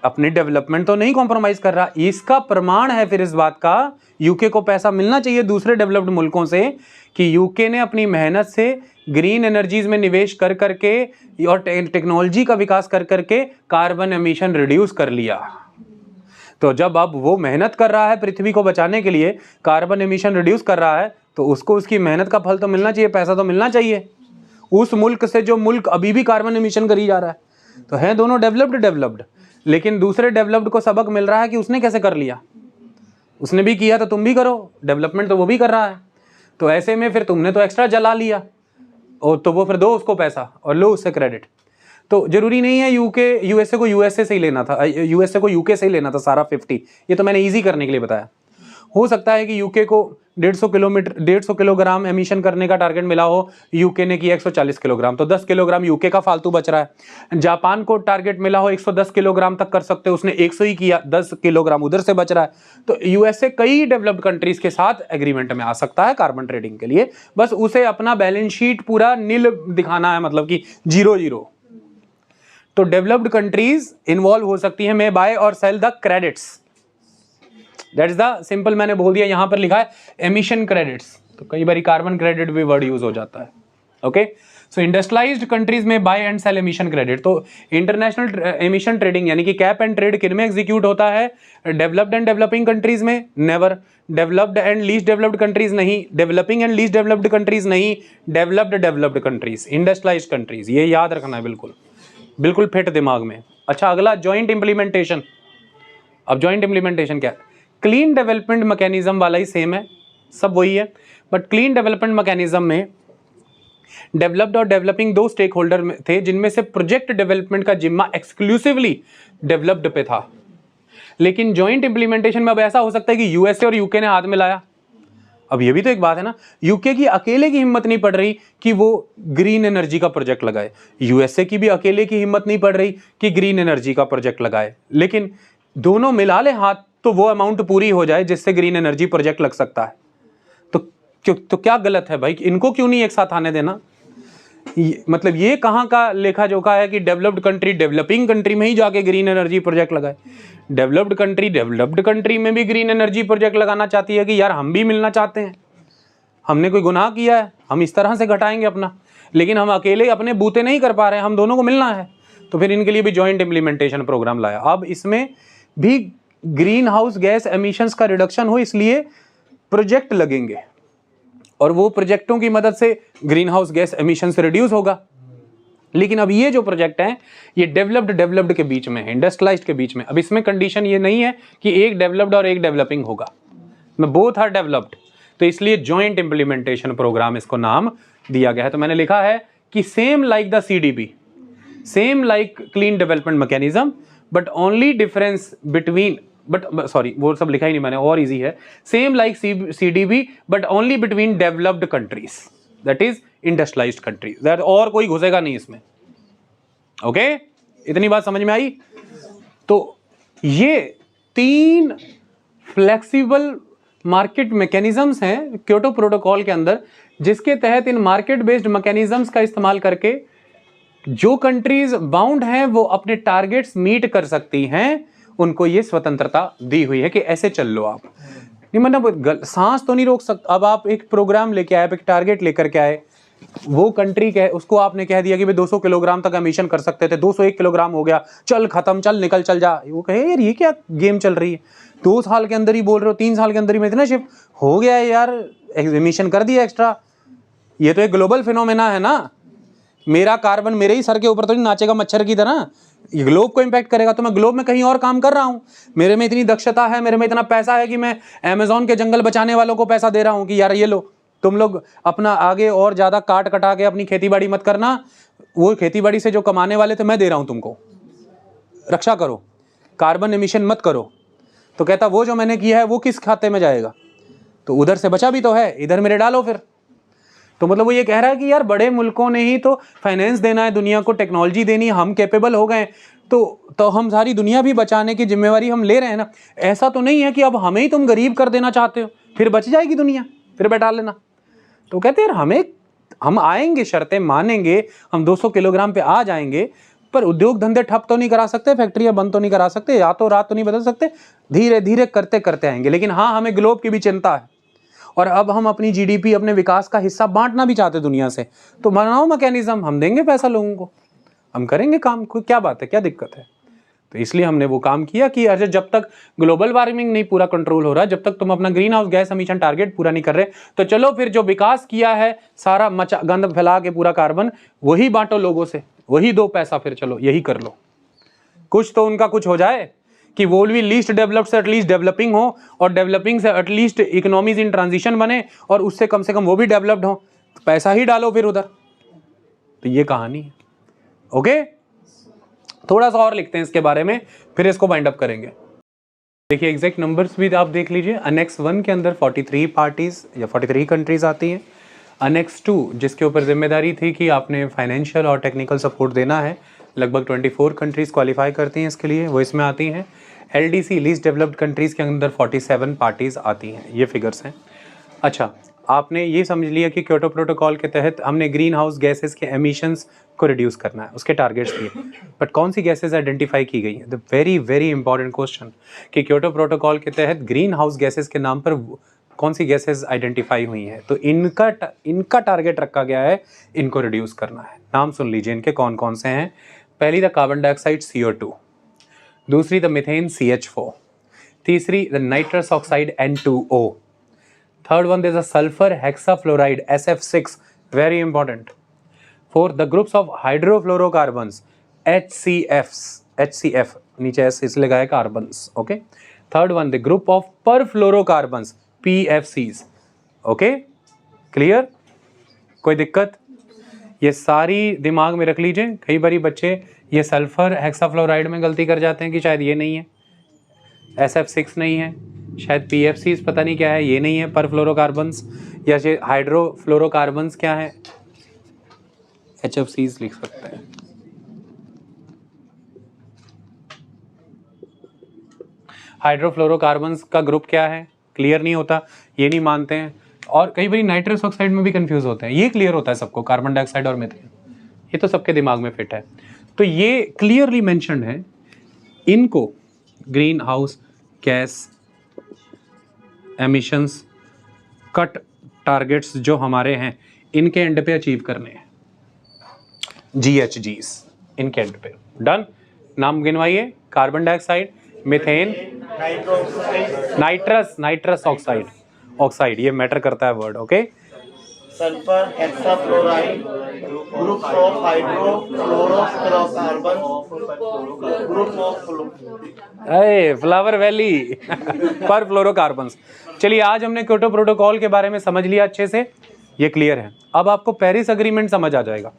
A: अपनी डेवलपमेंट तो नहीं कॉम्प्रोमाइज कर रहा। इसका प्रमाण है फिर इस बात का, यूके को पैसा मिलना चाहिए दूसरे डेवलप्ड मुल्कों से कि यूके ने अपनी मेहनत से ग्रीन एनर्जीज में निवेश कर करके और टेक्नोलॉजी का विकास कर करके कार्बन एमिशन रिड्यूस कर लिया। तो जब अब वो मेहनत कर रहा है पृथ्वी को बचाने के लिए, कार्बन एमिशन रिड्यूस कर रहा है, तो उसको उसकी मेहनत का फल तो मिलना चाहिए, पैसा तो मिलना चाहिए उस मुल्क से जो मुल्क अभी भी कार्बन एमिशन करी जा रहा है। तो है दोनों डेवलप्ड, लेकिन दूसरे डेवलप्ड को सबक मिल रहा है कि उसने कैसे कर लिया, उसने भी किया तो तुम भी करो, डेवलपमेंट तो वो भी कर रहा है। तो ऐसे में फिर तुमने तो एक्स्ट्रा जला लिया, और तो वो फिर दो उसको पैसा और लो उससे क्रेडिट। तो जरूरी नहीं है यूएसए को यूएसए से ही लेना था, यूएसए को यूके से ही लेना था सारा 50। ये तो मैंने इजी करने के लिए बताया। हो सकता है कि यूके को 150 किलोग्राम एमिशन करने का टारगेट मिला हो, यूके ने किया 140 किलोग्राम, तो 10 किलोग्राम यूके का फालतू बच रहा है। जापान को टारगेट मिला हो 110 किलोग्राम तक कर सकते, उसने 100 ही किया, 10 किलोग्राम उधर से बच रहा है। तो यूएसए कई डेवलप्ड कंट्रीज के साथ एग्रीमेंट में आ सकता है कार्बन ट्रेडिंग के लिए, बस उसे अपना बैलेंस शीट पूरा नील दिखाना है, मतलब कि 0-0। तो डेवलप्ड कंट्रीज इन्वॉल्व हो सकती है, मे बाय और sell the credits, that is the simple, मैंने बोल दिया, यहां पर लिखा है एमिशन क्रेडिट्स, तो कई बार कार्बन क्रेडिट भी वर्ड यूज हो जाता है। ओके, सो इंडस्ट्रियलाइज्ड कंट्रीज में buy and sell emission credit. तो इंटरनेशनल एमिशन ट्रेडिंग यानी कि कैप एंड ट्रेड किन में एग्जीक्यूट होता है? डेवलप्ड एंड डेवलपिंग कंट्रीज में never, developed and least developed countries नहीं, developing and least developed countries नहीं, डेवलप्ड कंट्रीज, इंडस्ट्रियलाइज्ड कंट्रीज, ये याद रखना है बिल्कुल बिल्कुल फिट दिमाग में। अच्छा, अगला जॉइंट इंप्लीमेंटेशन। अब जॉइंट इंप्लीमेंटेशन क्या है? क्लीन डेवलपमेंट मैकेनिज्म वाला ही सेम है, सब वही है, बट क्लीन डेवलपमेंट मैकेनिज्म में डेवलप्ड और डेवलपिंग दो स्टेक होल्डर थे, जिनमें से प्रोजेक्ट डेवलपमेंट का जिम्मा एक्सक्लूसिवली डेवलप्ड पे था। लेकिन जॉइंट इंप्लीमेंटेशन में अब ऐसा हो सकता है कि यूएसए और यूके ने हाथ मिलाया। अब ये भी तो एक बात है ना, यूके की अकेले की हिम्मत नहीं पड़ रही कि वो ग्रीन एनर्जी का प्रोजेक्ट लगाए, यूएसए की भी अकेले की हिम्मत नहीं पड़ रही कि ग्रीन एनर्जी का प्रोजेक्ट लगाए, लेकिन दोनों मिला ले हाथ तो वो अमाउंट पूरी हो जाए जिससे ग्रीन एनर्जी प्रोजेक्ट लग सकता है। तो क्या गलत है भाई, इनको क्यों नहीं एक साथ आने देना? मतलब ये कहाँ का लेखा जोखा है कि डेवलप्ड कंट्री डेवलपिंग कंट्री में ही जाके ग्रीन एनर्जी प्रोजेक्ट लगाए, डेवलप्ड कंट्री डेवलप्ड कंट्री में भी ग्रीन एनर्जी प्रोजेक्ट लगाना चाहती है कि यार हम भी मिलना चाहते हैं, हमने कोई गुनाह किया है, हम इस तरह से घटाएंगे अपना, लेकिन हम अकेले अपने बूते नहीं कर पा रहे हैं, हम दोनों को मिलना है। तो फिर इनके लिए भी जॉइंट इंप्लीमेंटेशन प्रोग्राम लाया। अब इसमें भी ग्रीन हाउस गैस एमिशंस का रिडक्शन हो, इसलिए प्रोजेक्ट लगेंगे और वो प्रोजेक्टों की मदद से green house gas emissions reduce होगा। लेकिन अब ये जो प्रोजेक्ट हैं ये डेवलप्ड के बीच में है, इंडस्ट्रियलाइज्ड के बीच में। अब इसमें कंडीशन ये नहीं है कि एक डेवलप्ड और एक डेवलपिंग होगा, में बोथ आर डेवलप्ड, तो इसलिए जॉइंट इंप्लीमेंटेशन प्रोग्राम इसको नाम दिया गया है। तो मैंने लिखा है कि same like the CDP, same like clean development mechanism, but only difference between, but sorry वो सब लिखा ही नहीं मैंने, और इजी है, same like CDP but only between developed countries, that is industrialised countries, that और कोई घुसेगा नहीं इसमें। ओके, इतनी बात समझ में आई? तो ये 3 फ्लेक्सिबल मार्केट मैकेनिज्म्स हैं क्योटो प्रोटोकॉल के अंदर, जिसके तहत इन मार्केट बेस्ड मैकेनिज्म्स का इस्तेमाल करके जो कंट्रीज बाउंड हैं वो अपने टारगेट्स मीट कर सकती हैं, उनको ये स्वतंत्रता दी हुई है कि ऐसे चल लो आप। नहीं मतलब सांस तो नहीं रोक सकते। अब आप एक प्रोग्राम लेके आए, एक टारगेट लेकर के आए, वो कंट्री के उसको आपने कह दिया कि भाई 200 किलोग्राम तक एमिशन कर सकते थे, 201 किलोग्राम हो गया, चल खत्म, चल निकल, चल जा। वो कहे यार ये क्या गेम चल रही है, 2 साल के अंदर ही बोल रहे हो, 3 साल के अंदर ही में इतना शिफ्ट हो गया है यार, एमिशन कर दिया एक्स्ट्रा। ये तो एक ग्लोबल फिनोमेना है ना, मेरा कार्बन मेरे ही सर के ऊपर तो नहीं नाचेगा मच्छर की तरह, ये ग्लोब को इंपैक्ट करेगा। तो मैं ग्लोब में कहीं और काम कर रहा हूं, मेरे में इतनी दक्षता है, मेरे में इतना पैसा है कि मैं अमेज़न के जंगल बचाने वालों को पैसा दे रहा हूं कि यार ये लो, तुम लोग अपना आगे और ज़्यादा काट कटा के अपनी खेतीबाड़ी मत करना, वो खेतीबाड़ी से जो कमाने वाले थे मैं दे रहा हूं तुमको, रक्षा करो, कार्बन एमिशन मत करो। तो कहता वो जो मैंने किया है वो किस खाते में जाएगा, तो उधर से बचा भी तो है, इधर मेरे डालो फिर। तो मतलब वो ये कह रहा है कि यार बड़े मुल्कों ने ही तो फाइनेंस देना है दुनिया को, टेक्नोलॉजी देनी है, हम कैपेबल हो गए तो हम सारी दुनिया भी बचाने की जिम्मेवारी हम ले रहे हैं ना। ऐसा तो नहीं है कि अब हमें ही तुम गरीब कर देना चाहते हो, फिर बच जाएगी दुनिया, फिर बैठा लेना। तो कहते हैं हम आएंगे, शर्तें मानेंगे, हम 200 किलोग्राम पे आ जाएंगे, पर उद्योग धंधे ठप तो नहीं करा सकते, फैक्ट्रियां बंद तो नहीं करा सकते, या तो रात तो नहीं बदल सकते, धीरे धीरे करते करते आएंगे। लेकिन हाँ, हमें ग्लोब की भी चिंता है, और अब हम अपनी GDP, अपने विकास का हिस्सा बांटना भी चाहते दुनिया से। तो बनाओ मैकेनिज्म, हम देंगे पैसा लोगों को, हम करेंगे काम, कोई क्या बात है, क्या दिक्कत है। तो इसलिए हमने वो काम किया कि अरे जब तक ग्लोबल वार्मिंग नहीं पूरा कंट्रोल हो रहा, जब तक तुम अपना green house gas emission target पूरा नहीं कर रहे, तो चलो फिर जो विकास किया है सारा मचा गंद फैला के पूरा कार्बन, वही बांटो लोगों से, वही 2 पैसा, फिर चलो यही कर लो, कुछ तो उनका कुछ हो जाए कि वो भी लीस्ट डेवलप्ड से एटलीस्ट डेवलपिंग हो, और डेवलपिंग से एटलीस्ट इकोनॉमीज इन ट्रांजिशन बने, और उससे कम से कम वो भी डेवलप्ड हो, तो पैसा ही डालो फिर उधर। तो ये कहानी है। ओके, थोड़ा सा और लिखते हैं इसके बारे में, फिर इसको वाइंड अप करेंगे। देखिए एग्जैक्ट नंबर्स भी आप देख लीजिए। अनेक्स 1 के अंदर 43 पार्टीज या 43 कंट्रीज आती हैं। अनेक्स 2 जिसके ऊपर जिम्मेदारी थी कि आपने फाइनेंशियल और टेक्निकल सपोर्ट देना है, लगभग 24 कंट्रीज क्वालिफाई करती हैं इसके लिए, वो इसमें आती हैं। LDC लीस्ट डेवलप्ड कंट्रीज़ के अंदर 47 पार्टीज़ आती हैं, ये फिगर्स हैं। अच्छा, आपने ये समझ लिया कि क्योटो प्रोटोकॉल के तहत हमने ग्रीन हाउस गैसेस के एमिशंस को रिड्यूस करना है, उसके टारगेट्स दिए, बट कौन सी गैसेस आइडेंटिफाई की गई है? The very very important question कि क्योटो प्रोटोकॉल के तहत ग्रीन हाउस गैसेस के नाम पर कौन सी गैसेस आइडेंटिफाई हुई हैं, तो इनका टारगेट रखा गया है, इनको रिड्यूस करना है। नाम सुन लीजिए इनके कौन कौन से हैं। पहली द कार्बन डाइऑक्साइड CO2, दूसरी द मीथेन CH4, तीसरी the nitrous oxide N2O, third one there's a sulfur hexafluoride SF6, very important. Fourth, the groups of hydrofluorocarbons HCF, नीचे S इसलिए लगा है carbons, okay. Third one the group of perfluorocarbons PFCs, okay, clear, कोई दिक्कत? ये सारी दिमाग में रख लीजिए। कई बारी बच्चे ये सल्फर हेक्साफ्लोराइड में गलती कर जाते हैं कि शायद ये नहीं है, SF6 नहीं है, शायद PFCs पता नहीं क्या है, ये नहीं है परफ्लोरोकार्बन्स, या ये हाइड्रोफ्लोरोकार्बन्स क्या है, HFCs लिख सकते हैं। हाइड्रोफ्लोरोकार्बन्स का ग्रुप क्या है, क्लियर नहीं होता, ये नहीं मानते हैं। और कई बार नाइट्रस ऑक्साइड में भी कंफ्यूज होते हैं, ये क्लियर होता है सबको, कार्बन डाइऑक्साइड और मीथेन, ये तो सबके दिमाग में फिट है। तो ये क्लियरली मेंशन्ड है, इनको green house gas emissions cut targets जो हमारे हैं, इनके एंड पे अचीव करने हैं, GHGs इनके एंड पे। डन, नाम गिनवाइए, carbon dioxide, methane, nitrous oxide, ये मैटर करता है word, okay.
B: Sulphur hexafluoride, group of hydrofluorocarbon, group of
A: flower valley पर फ्लोरोकार्बन्स। चलिए, आज हमने क्योटो प्रोटोकॉल के बारे में समझ लिया अच्छे से, ये क्लियर है। अब आपको पेरिस अग्रीमेंट समझ आ जाएगा।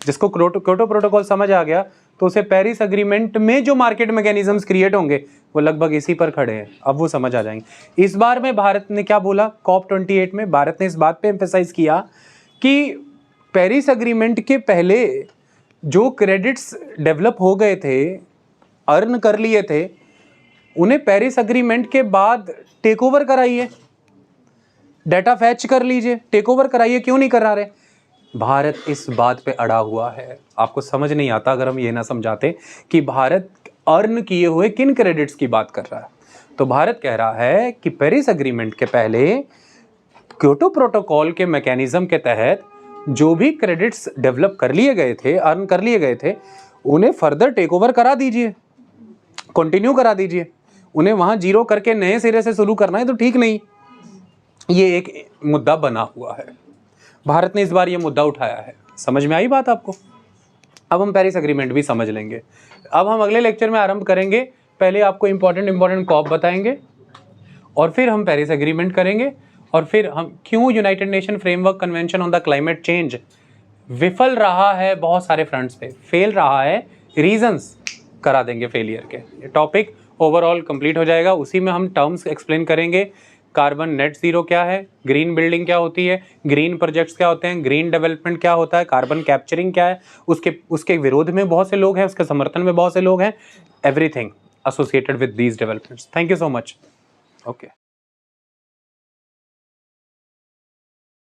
A: जिसको क्योटो प्रोटोकॉल समझ आ गया तो उसे पेरिस अग्रीमेंट में जो मार्केट मैकेनिज्म्स क्रिएट होंगे वो लगभग इसी पर खड़े हैं, अब वो समझ आ जाएंगे। इस बार में भारत ने क्या बोला, COP28 में भारत ने इस बात पे एम्फेसाइज किया कि पेरिस अग्रीमेंट के पहले जो क्रेडिट्स डेवलप हो गए थे, अर्न कर लिए थे, उन्हें पेरिस अग्रीमेंट के बाद टेक ओवर कराइए, डाटा फैच कर लीजिए, टेक ओवर कराइए। क्यों नहीं करा रहे? भारत इस बात पे अड़ा हुआ है। आपको समझ नहीं आता अगर हम ये ना समझाते कि भारत अर्न किए हुए किन क्रेडिट्स की बात कर रहा है। तो भारत कह रहा है कि पेरिस अग्रीमेंट के पहले क्योटो प्रोटोकॉल के मैकेनिज्म के तहत जो भी क्रेडिट्स डेवलप कर लिए गए थे, अर्न कर लिए गए थे, उन्हें फर्दर टेक ओवर करा दीजिए, कंटिन्यू करा दीजिए। उन्हें वहां जीरो करके नए सिरे से शुरू करना है तो ठीक नहीं। ये एक मुद्दा बना हुआ है, भारत ने इस बार ये मुद्दा उठाया है। समझ में आई बात आपको? अब हम पेरिस अग्रीमेंट भी समझ लेंगे। अब हम अगले लेक्चर में आरंभ करेंगे। पहले आपको इंपॉर्टेंट कॉप बताएंगे और फिर हम पेरिस एग्रीमेंट करेंगे, और फिर हम क्यों United Nation framework convention on the climate change विफल रहा है, बहुत सारे फ्रंट्स पे फेल रहा है, रीजंस करा देंगे फेलियर के। ये टॉपिक ओवरऑल कंप्लीट हो जाएगा। उसी में हम टर्म्स एक्सप्लेन करेंगे। कार्बन नेट जीरो क्या है, ग्रीन बिल्डिंग क्या होती है, ग्रीन प्रोजेक्ट्स क्या होते हैं, ग्रीन डेवलपमेंट क्या होता है, कार्बन कैप्चरिंग क्या है, उसके विरोध में बहुत से लोग हैं, उसके समर्थन में बहुत से लोग हैं, everything associated with these developments. Thank you so much. Okay.